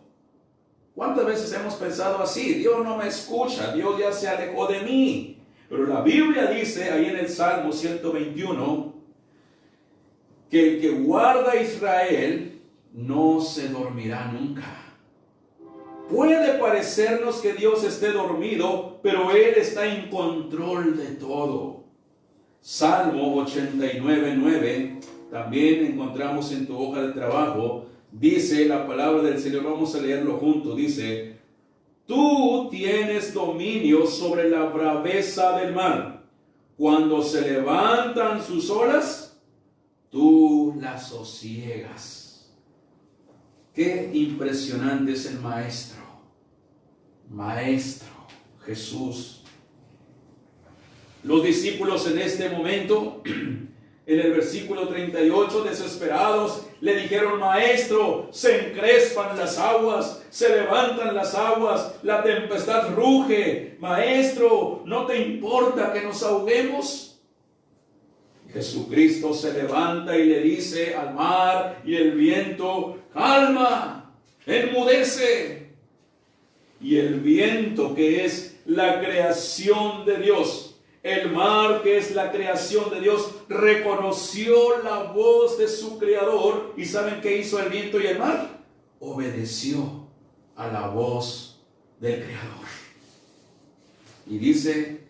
¿Cuántas veces hemos pensado así? Dios no me escucha, Dios ya se alejó de mí. Pero la Biblia dice ahí en el Salmo 121 que el que guarda a Israel no se dormirá nunca. Puede parecernos que Dios esté dormido, pero Él está en control de todo. Salmo 89:9, también encontramos en tu hoja de trabajo, dice la palabra del Señor, vamos a leerlo juntos, dice, tú tienes dominio sobre la braveza del mar. Cuando se levantan sus olas, tú las sosiegas. Qué impresionante es el Maestro. Maestro Jesús. Los discípulos en este momento, en el versículo 38, desesperados, le dijeron, Maestro, se encrespan las aguas, se levantan las aguas, la tempestad ruge. Maestro, ¿no te importa que nos ahoguemos? Jesucristo se levanta y le dice al mar y el viento, calma, enmudece. Y el viento, que es la creación de Dios, el mar, que es la creación de Dios, reconoció la voz de su Creador. ¿Y saben qué hizo el viento y el mar? Obedeció a la voz del Creador. Y dice,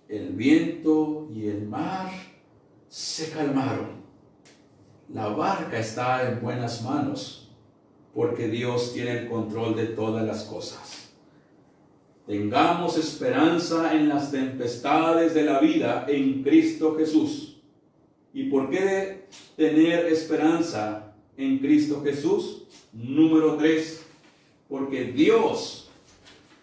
el viento y el mar se calmaron. La barca está en buenas manos, porque Dios tiene el control de todas las cosas. Tengamos esperanza en las tempestades de la vida en Cristo Jesús. ¿Y por qué tener esperanza en Cristo Jesús? Número 3, porque Dios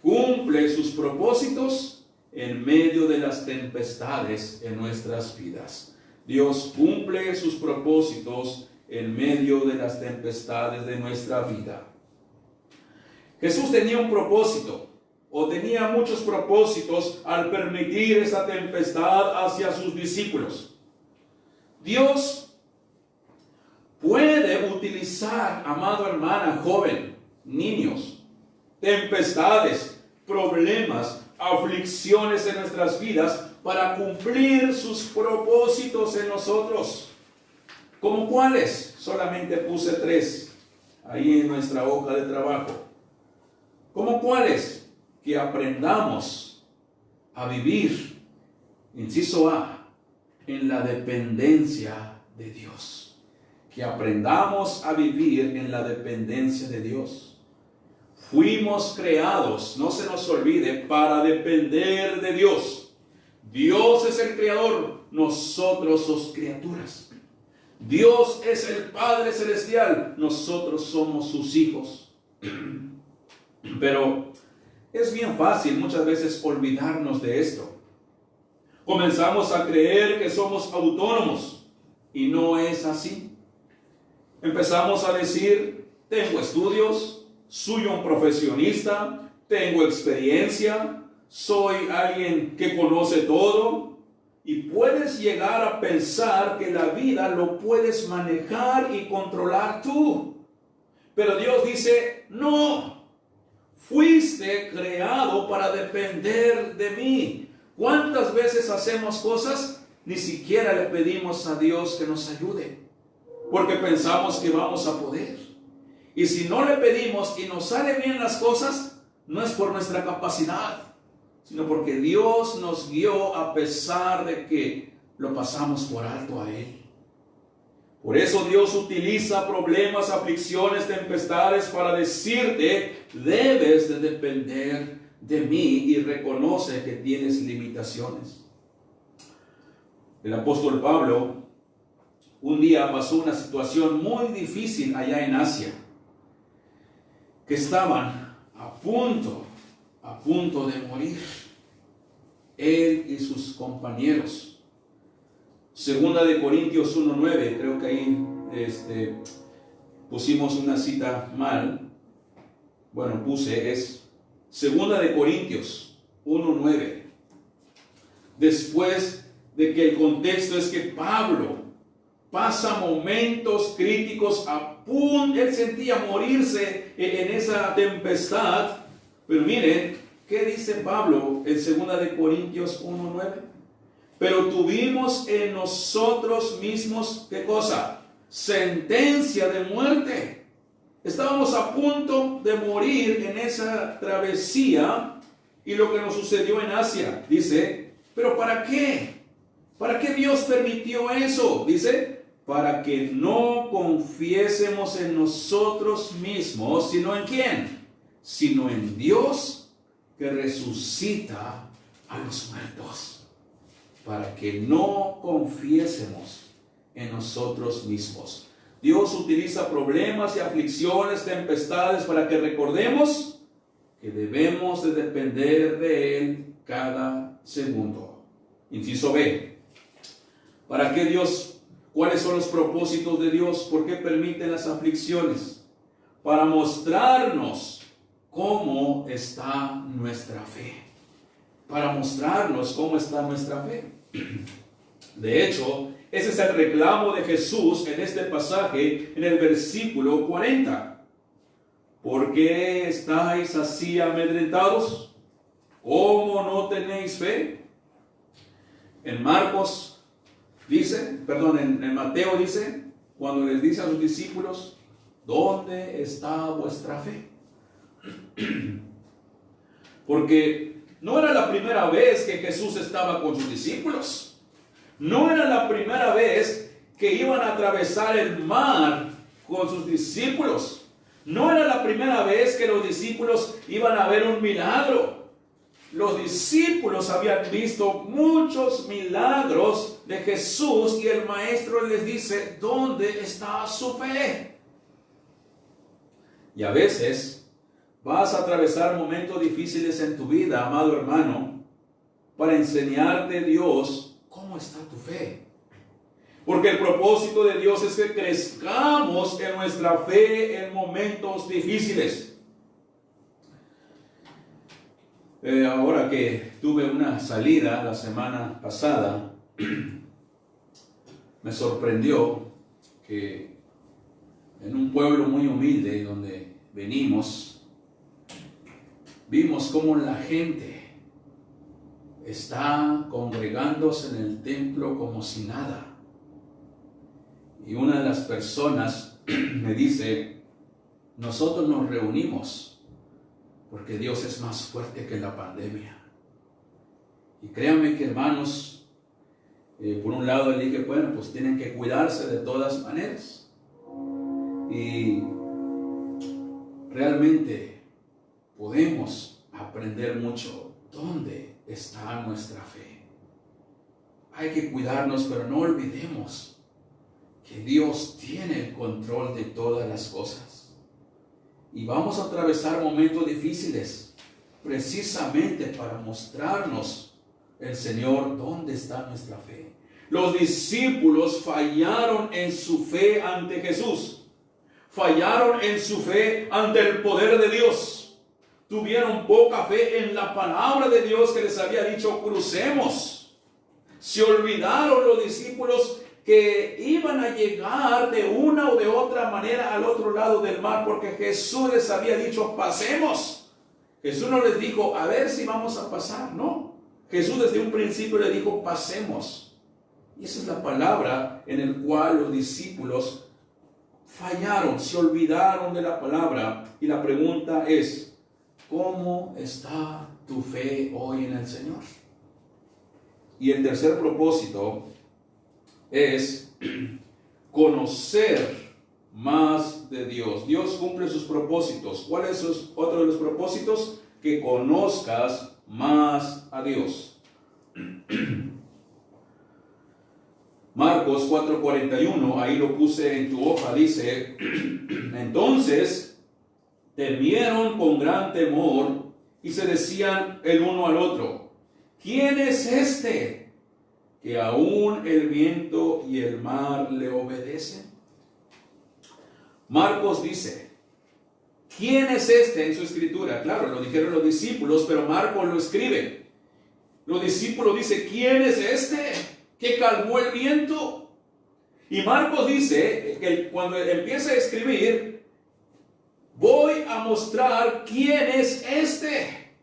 cumple sus propósitos en medio de las tempestades en nuestras vidas. Dios cumple sus propósitos en medio de las tempestades de nuestra vida. Jesús tenía un propósito, o tenía muchos propósitos al permitir esa tempestad hacia sus discípulos. Dios puede utilizar, amado hermana, joven, niños, tempestades, problemas, aflicciones en nuestras vidas para cumplir sus propósitos en nosotros. ¿Cómo cuáles? Solamente puse 3 ahí en nuestra hoja de trabajo. ¿Cómo cuáles? Que aprendamos a vivir, inciso A, en la dependencia de Dios. Que aprendamos a vivir en la dependencia de Dios. Fuimos creados, no se nos olvide, para depender de Dios. Dios es el creador, nosotros somos criaturas. Dios es el Padre Celestial, nosotros somos sus hijos. Pero es bien fácil muchas veces olvidarnos de esto. Comenzamos a creer que somos autónomos y no es así. Empezamos a decir, tengo estudios, soy un profesionista, tengo experiencia, soy alguien que conoce todo. Y puedes llegar a pensar que la vida lo puedes manejar y controlar tú. Pero Dios dice, no, fuiste creado para depender de mí. ¿Cuántas veces hacemos cosas? Ni siquiera le pedimos a Dios que nos ayude, porque pensamos que vamos a poder. Y si no le pedimos y nos salen bien las cosas, no es por nuestra capacidad, sino porque Dios nos guió a pesar de que lo pasamos por alto a Él. Por eso Dios utiliza problemas, aflicciones, tempestades para decirte, debes de depender de mí, y reconoce que tienes limitaciones. El apóstol Pablo un día pasó una situación muy difícil allá en Asia, que estaban a punto de morir, él y sus compañeros. Segunda de Corintios 1:9, creo que ahí pusimos una cita mal. Bueno, es Segunda de Corintios 1:9. Después de que el contexto es que Pablo pasa momentos críticos, él sentía morirse en esa tempestad. Pero miren, ¿qué dice Pablo en 2 de Corintios 1:9? Pero tuvimos en nosotros mismos, ¿qué cosa? Sentencia de muerte. Estábamos a punto de morir en esa travesía y lo que nos sucedió en Asia. Dice, ¿pero para qué? ¿Para qué Dios permitió eso? Dice, para que no confiésemos en nosotros mismos, sino en ¿quién? Sino en Dios, que resucita a los muertos. Para que no confiésemos en nosotros mismos. Dios utiliza problemas y aflicciones, tempestades, para que recordemos que debemos de depender de Él cada segundo. Inciso B. ¿Para qué Dios? ¿Cuáles son los propósitos de Dios? ¿Por qué permiten las aflicciones? Para mostrarnos cómo está nuestra fe. Para mostrarnos cómo está nuestra fe. De hecho, ese es el reclamo de Jesús en este pasaje, en el versículo 40. ¿Por qué estáis así amedrentados? ¿Cómo no tenéis fe? En Marcos dice, en Mateo dice, cuando les dice a sus discípulos, ¿dónde está vuestra fe? Porque no era la primera vez que Jesús estaba con sus discípulos. No era la primera vez que iban a atravesar el mar con sus discípulos. No era la primera vez que los discípulos iban a ver un milagro. Los discípulos habían visto muchos milagros de Jesús y el maestro les dice, ¿dónde está su fe? Y a veces vas a atravesar momentos difíciles en tu vida, amado hermano, para enseñarte Dios cómo está tu fe. Porque el propósito de Dios es que crezcamos en nuestra fe en momentos difíciles. Ahora que tuve una salida la semana pasada, me sorprendió que en un pueblo muy humilde donde venimos, vimos cómo la gente está congregándose en el templo como si nada. Y una de las personas me dice, nosotros nos reunimos porque Dios es más fuerte que la pandemia. Y créanme que, hermanos, por un lado le dije, bueno, pues tienen que cuidarse de todas maneras. Y realmente podemos aprender mucho. ¿Dónde está nuestra fe? hay que cuidarnos, pero no olvidemos que Dios tiene el control de todas las cosas. Y vamos a atravesar momentos difíciles, precisamente para mostrarnos el Señor dónde está nuestra fe. Los discípulos fallaron en su fe ante Jesús. Fallaron en su fe ante el poder de Dios. Tuvieron poca fe en la palabra de Dios que les había dicho, crucemos. Se olvidaron los discípulos que iban a llegar de una o de otra manera al otro lado del mar, porque Jesús les había dicho, pasemos. Jesús no les dijo, a ver si vamos a pasar, no. Jesús desde un principio le dijo, pasemos. Y esa es la palabra en el cual los discípulos fallaron, se olvidaron de la palabra. Y la pregunta es, ¿cómo está tu fe hoy en el Señor? Y el tercer propósito es conocer más de Dios. Dios cumple sus propósitos. ¿Cuál es otro de los propósitos? Que conozcas más a Dios. Marcos 4:41, ahí lo puse en tu hoja, dice, entonces temieron con gran temor y se decían el uno al otro, ¿quién es este que aún el viento y el mar le obedecen? Marcos dice, ¿quién es este en su escritura? Claro, lo dijeron los discípulos, pero Marcos lo escribe. Los discípulos dicen, ¿quién es este que calmó el viento? Y Marcos dice que cuando empieza a escribir, voy a mostrar quién es este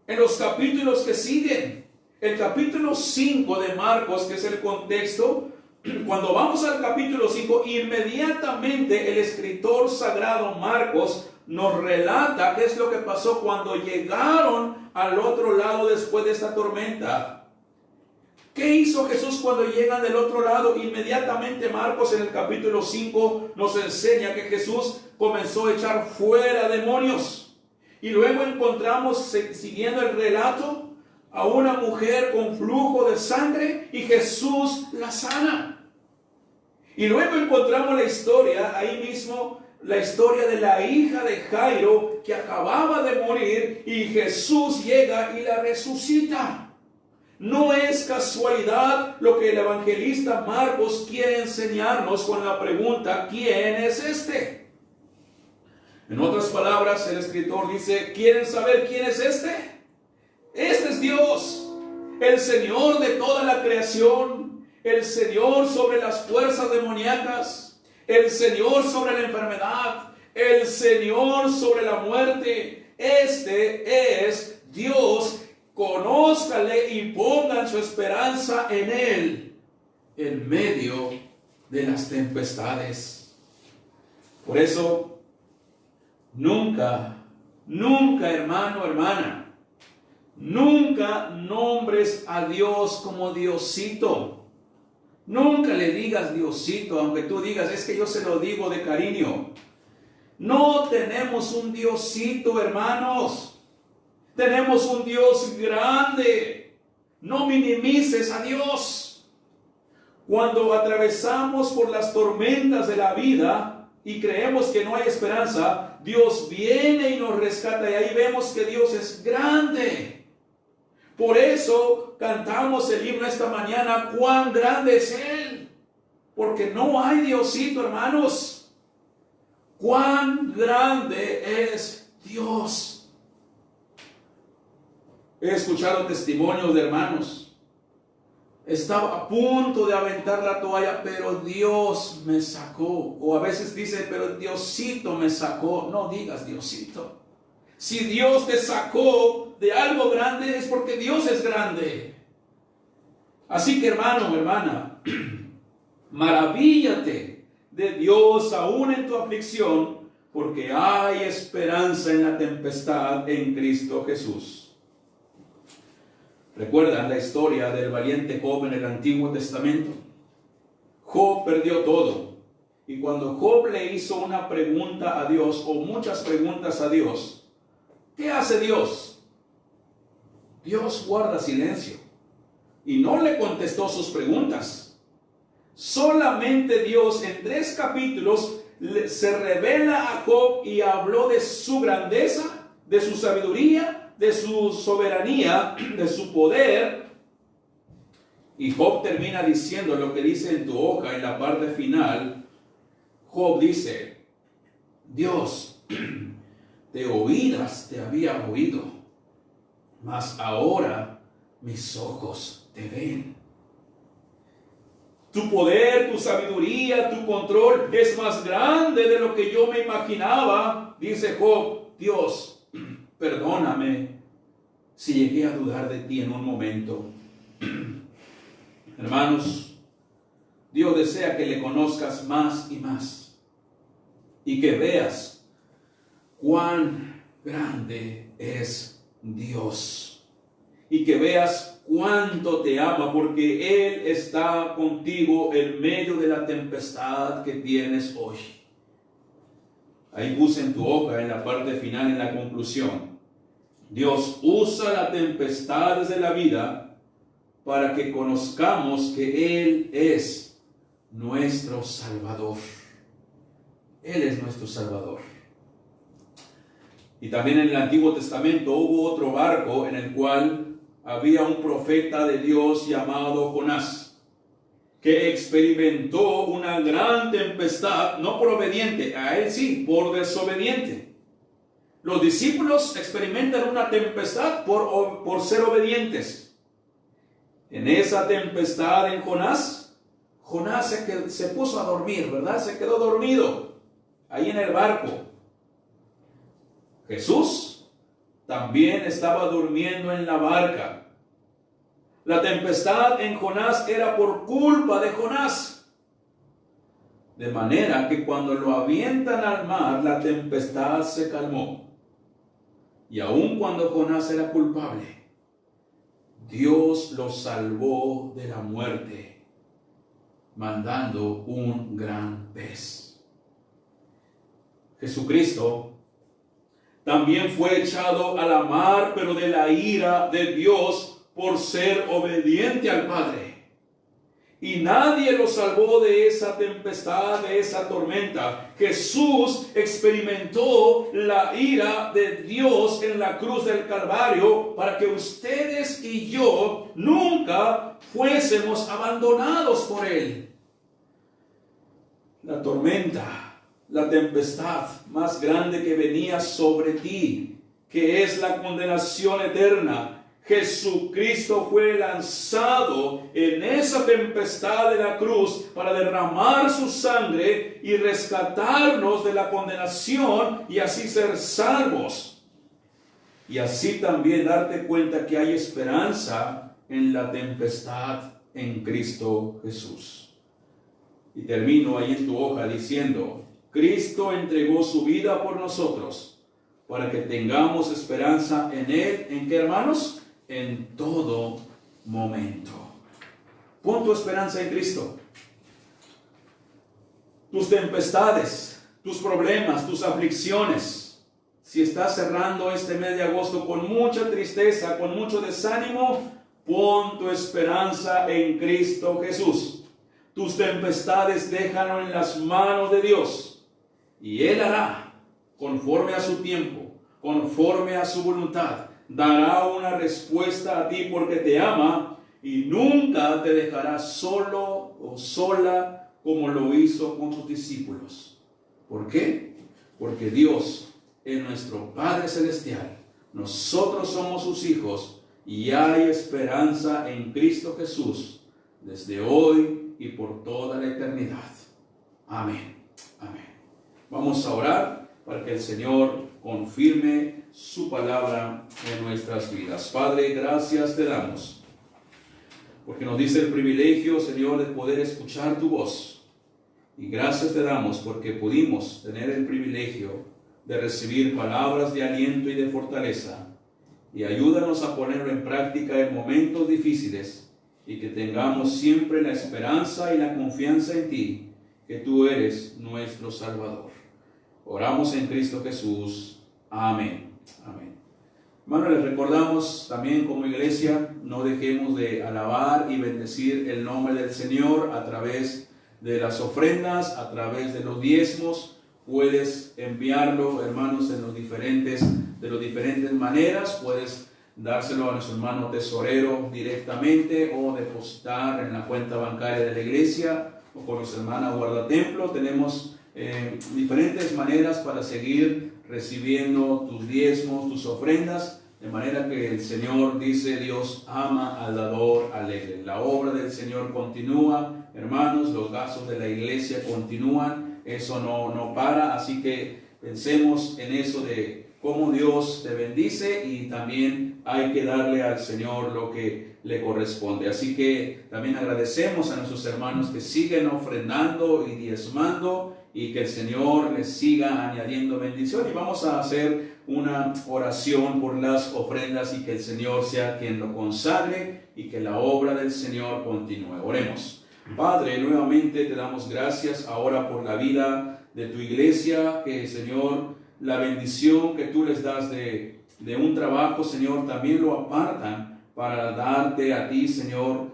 en los capítulos que siguen. El capítulo 5 de Marcos, que es el contexto, cuando vamos al capítulo 5, inmediatamente el escritor sagrado Marcos nos relata qué es lo que pasó cuando llegaron al otro lado después de esta tormenta. ¿Qué hizo Jesús cuando llegan del otro lado? Inmediatamente Marcos en el capítulo 5 nos enseña que Jesús comenzó a echar fuera demonios. Y luego encontramos, siguiendo el relato, a una mujer con flujo de sangre y Jesús la sana. Y luego encontramos la historia, ahí mismo, la historia de la hija de Jairo que acababa de morir y Jesús llega y la resucita. No es casualidad lo que el evangelista Marcos quiere enseñarnos con la pregunta, ¿quién es este? En otras palabras, el escritor dice, ¿quieren saber quién es este? Este es Dios, el Señor de toda la creación, el Señor sobre las fuerzas demoníacas, el Señor sobre la enfermedad, el Señor sobre la muerte. Este es Dios. Conózcale y pongan su esperanza en Él en medio de las tempestades. Por eso, nunca, hermano, hermana, nunca nombres a Dios como Diosito. Nunca le digas Diosito, aunque tú digas, es que yo se lo digo de cariño. No tenemos un Diosito, hermanos. Tenemos un Dios grande. No minimices a Dios. Cuando atravesamos por las tormentas de la vida y creemos que no hay esperanza, Dios viene y nos rescata. Y ahí vemos que Dios es grande. Por eso cantamos el himno esta mañana, cuán grande es Él. Porque no hay Diosito, hermanos. Cuán grande es Dios. He escuchado testimonios de hermanos. Estaba a punto de aventar la toalla, pero Dios me sacó. O a veces dice, pero Diosito me sacó. No digas Diosito. Si Dios te sacó de algo grande, es porque Dios es grande. Así que hermano, hermana, maravíllate de Dios aún en tu aflicción, porque hay esperanza en la tempestad en Cristo Jesús. ¿Recuerdan la historia del valiente Job en el Antiguo Testamento? Job perdió todo. Y cuando Job le hizo una pregunta a Dios, o muchas preguntas a Dios, ¿qué hace Dios? Dios guarda silencio. y no le contestó sus preguntas. Solamente Dios en 3 capítulos se revela a Job y habló de su grandeza, de su sabiduría, de su soberanía, de su poder. Y Job termina diciendo lo que dice en tu hoja en la parte final. Job dice: Dios, de oídas te había oído, mas ahora mis ojos te ven. Tu poder, tu sabiduría, tu control es más grande de lo que yo me imaginaba, dice Job. Dios, perdóname si llegué a dudar de ti en un momento. Hermanos, Dios desea que le conozcas más y más, y que veas cuán grande es Dios, y que veas cuánto te ama, porque Él está contigo en medio de la tempestad que tienes hoy. Ahí puse en tu hoja, en la parte final, en la conclusión: Dios usa las tempestades de la vida para que conozcamos que Él es nuestro Salvador. Él es nuestro Salvador. Y también en el Antiguo Testamento hubo otro barco en el cual había un profeta de Dios llamado Jonás, que experimentó una gran tempestad, no por obediente, a él sí, por desobediente. Los discípulos experimentan una tempestad por ser obedientes. En esa tempestad en Jonás se puso a dormir, ¿verdad? Se quedó dormido ahí en el barco. Jesús también estaba durmiendo en la barca. La tempestad en Jonás era por culpa de Jonás. De manera que cuando lo avientan al mar, la tempestad se calmó. Y aun cuando Jonás era culpable, Dios lo salvó de la muerte, mandando un gran pez. Jesucristo también fue echado a la mar, pero de la ira de Dios por ser obediente al Padre. Y nadie lo salvó de esa tempestad, de esa tormenta. Jesús experimentó la ira de Dios en la cruz del Calvario para que ustedes y yo nunca fuésemos abandonados por Él. La tormenta, la tempestad más grande que venía sobre ti, que es la condenación eterna, Jesucristo fue lanzado en esa tempestad de la cruz para derramar su sangre y rescatarnos de la condenación y así ser salvos. Y así también darte cuenta que hay esperanza en la tempestad en Cristo Jesús. Y termino ahí en tu hoja diciendo: Cristo entregó su vida por nosotros para que tengamos esperanza en Él. ¿En qué, hermanos? En todo momento. Pon tu esperanza en Cristo. Tus tempestades, tus problemas, tus aflicciones. Si estás cerrando este mes de agosto con mucha tristeza, con mucho desánimo, pon tu esperanza en Cristo Jesús. Tus tempestades déjalo en las manos de Dios, y Él hará conforme a su tiempo, conforme a su voluntad. Dará una respuesta a ti porque te ama y nunca te dejará solo o sola como lo hizo con sus discípulos. ¿Por qué? Porque Dios es nuestro Padre Celestial. Nosotros somos sus hijos y hay esperanza en Cristo Jesús desde hoy y por toda la eternidad. Amén. Amén. Vamos a orar para que el Señor confirme su palabra en nuestras vidas. Padre, gracias te damos, porque nos dice el privilegio, Señor, de poder escuchar tu voz. Y gracias te damos porque pudimos tener el privilegio de recibir palabras de aliento y de fortaleza. Y ayúdanos a ponerlo en práctica en momentos difíciles y que tengamos siempre la esperanza y la confianza en ti, que tú eres nuestro Salvador. Oramos en Cristo Jesús. Amén. Amén. Hermanos, les recordamos también como iglesia no dejemos de alabar y bendecir el nombre del Señor a través de las ofrendas, a través de los diezmos. Puedes enviarlo, hermanos, de las diferentes maneras. Puedes dárselo a nuestro hermano tesorero directamente o depositar en la cuenta bancaria de la iglesia o con nuestra hermana guardatemplo. Tenemos diferentes maneras para seguir recibiendo tus diezmos, tus ofrendas, de manera que el Señor dice: Dios ama al dador alegre. La obra del Señor continúa, hermanos, los gastos de la iglesia continúan, eso no para, así que pensemos en eso de cómo Dios te bendice, y también hay que darle al Señor lo que le corresponde. Así que también agradecemos a nuestros hermanos que siguen ofrendando y diezmando, y que el Señor les siga añadiendo bendición. Y vamos a hacer una oración por las ofrendas, y que el Señor sea quien lo consagre y que la obra del Señor continúe. Oremos. Padre, nuevamente te damos gracias ahora por la vida de tu iglesia, que, Señor, la bendición que tú les das de un trabajo, Señor, también lo apartan para darte a ti, Señor,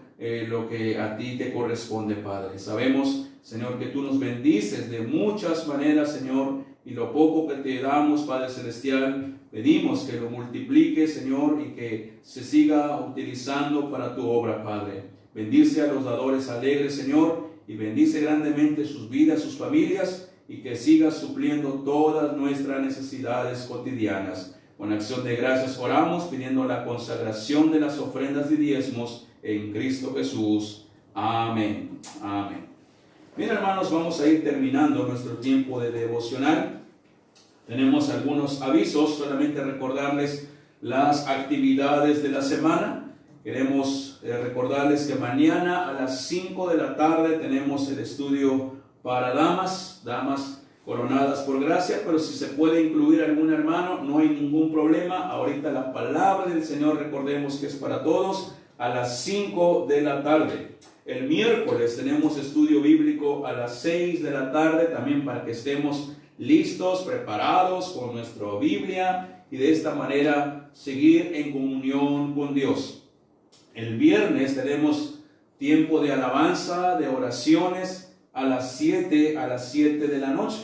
lo que a ti te corresponde, Padre. Sabemos, Señor, que tú nos bendices de muchas maneras, Señor, y lo poco que te damos, Padre Celestial, pedimos que lo multipliques, Señor, y que se siga utilizando para tu obra, Padre. Bendice a los dadores alegres, Señor, y bendice grandemente sus vidas, sus familias, y que sigas supliendo todas nuestras necesidades cotidianas. Con acción de gracias oramos, pidiendo la consagración de las ofrendas y diezmos en Cristo Jesús. Amén. Amén. Bien, hermanos, vamos a ir terminando nuestro tiempo de devocional. Tenemos algunos avisos, solamente recordarles las actividades de la semana. Queremos recordarles que mañana a las 5 de la tarde tenemos el estudio para damas coronadas por gracia, pero si se puede incluir algún hermano, no hay ningún problema. Ahorita la palabra del Señor, recordemos que es para todos, a las 5 de la tarde. El miércoles tenemos estudio bíblico a las 6 de la tarde, también para que estemos listos, preparados con nuestra Biblia, y de esta manera seguir en comunión con Dios. El viernes tenemos tiempo de alabanza, de oraciones, a las 7 de la noche.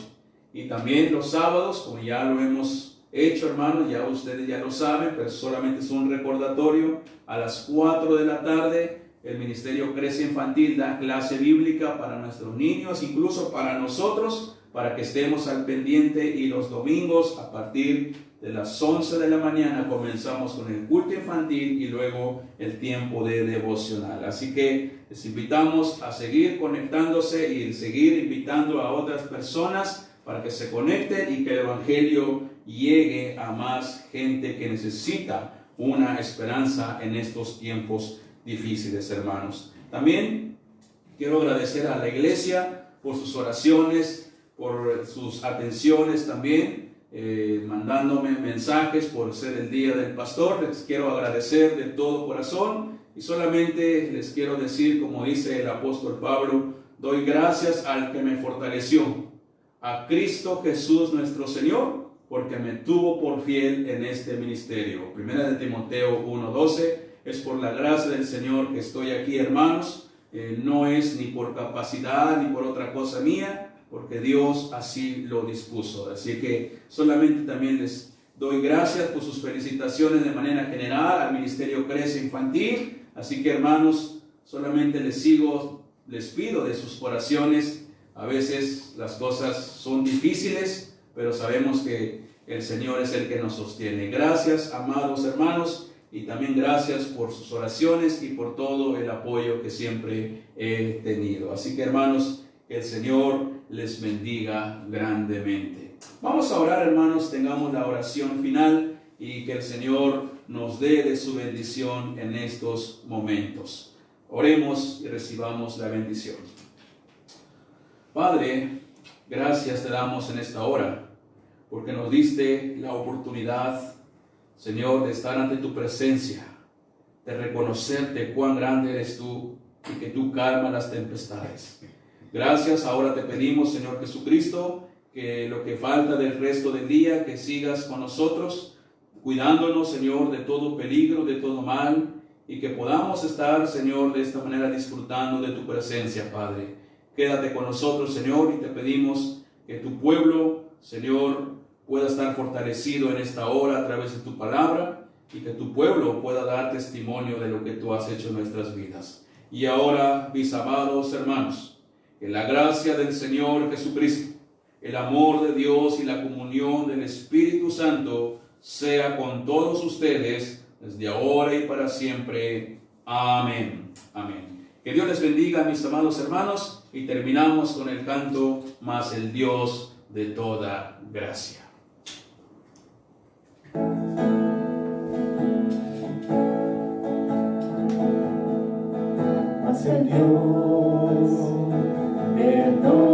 Y también los sábados, como ya lo hemos hecho, hermanos, ya ustedes ya lo saben, pero solamente es un recordatorio, a las 4 de la tarde el Ministerio Crece Infantil da clase bíblica para nuestros niños, incluso para nosotros, para que estemos al pendiente. Y los domingos a partir de las 11 de la mañana comenzamos con el culto infantil y luego el tiempo de devocional. Así que les invitamos a seguir conectándose y seguir invitando a otras personas para que se conecten y que el Evangelio llegue a más gente que necesita una esperanza en estos tiempos difíciles, hermanos. También quiero agradecer a la iglesia por sus oraciones, por sus atenciones también, mandándome mensajes por ser el día del pastor. Les quiero agradecer de todo corazón, y solamente les quiero decir, como dice el apóstol Pablo: doy gracias al que me fortaleció, a Cristo Jesús nuestro Señor, porque me tuvo por fiel en este ministerio. Primera de Timoteo 1:12. Es por la gracia del Señor que estoy aquí, hermanos. No es ni por capacidad ni por otra cosa mía, porque Dios así lo dispuso. Así que solamente también les doy gracias por sus felicitaciones de manera general al Ministerio Crece Infantil. Así que, hermanos, solamente les pido de sus oraciones. A veces las cosas son difíciles, pero sabemos que el Señor es el que nos sostiene. Gracias, amados hermanos. Y también gracias por sus oraciones y por todo el apoyo que siempre he tenido. Así que, hermanos, que el Señor les bendiga grandemente. Vamos a orar, hermanos, tengamos la oración final y que el Señor nos dé de su bendición en estos momentos. Oremos y recibamos la bendición. Padre, gracias te damos en esta hora, porque nos diste la oportunidad, Señor, de estar ante tu presencia, de reconocerte cuán grande eres tú y que tú calmas las tempestades. Gracias, ahora te pedimos, Señor Jesucristo, que lo que falta del resto del día, que sigas con nosotros, cuidándonos, Señor, de todo peligro, de todo mal, y que podamos estar, Señor, de esta manera disfrutando de tu presencia, Padre. Quédate con nosotros, Señor, y te pedimos que tu pueblo, Señor, pueda estar fortalecido en esta hora a través de tu palabra y que tu pueblo pueda dar testimonio de lo que tú has hecho en nuestras vidas. Y ahora, mis amados hermanos, que la gracia del Señor Jesucristo, el amor de Dios y la comunión del Espíritu Santo sea con todos ustedes desde ahora y para siempre. Amén. Amén. Que Dios les bendiga, mis amados hermanos, y terminamos con el canto Mas el Dios de toda gracia. Mas el Dios de toda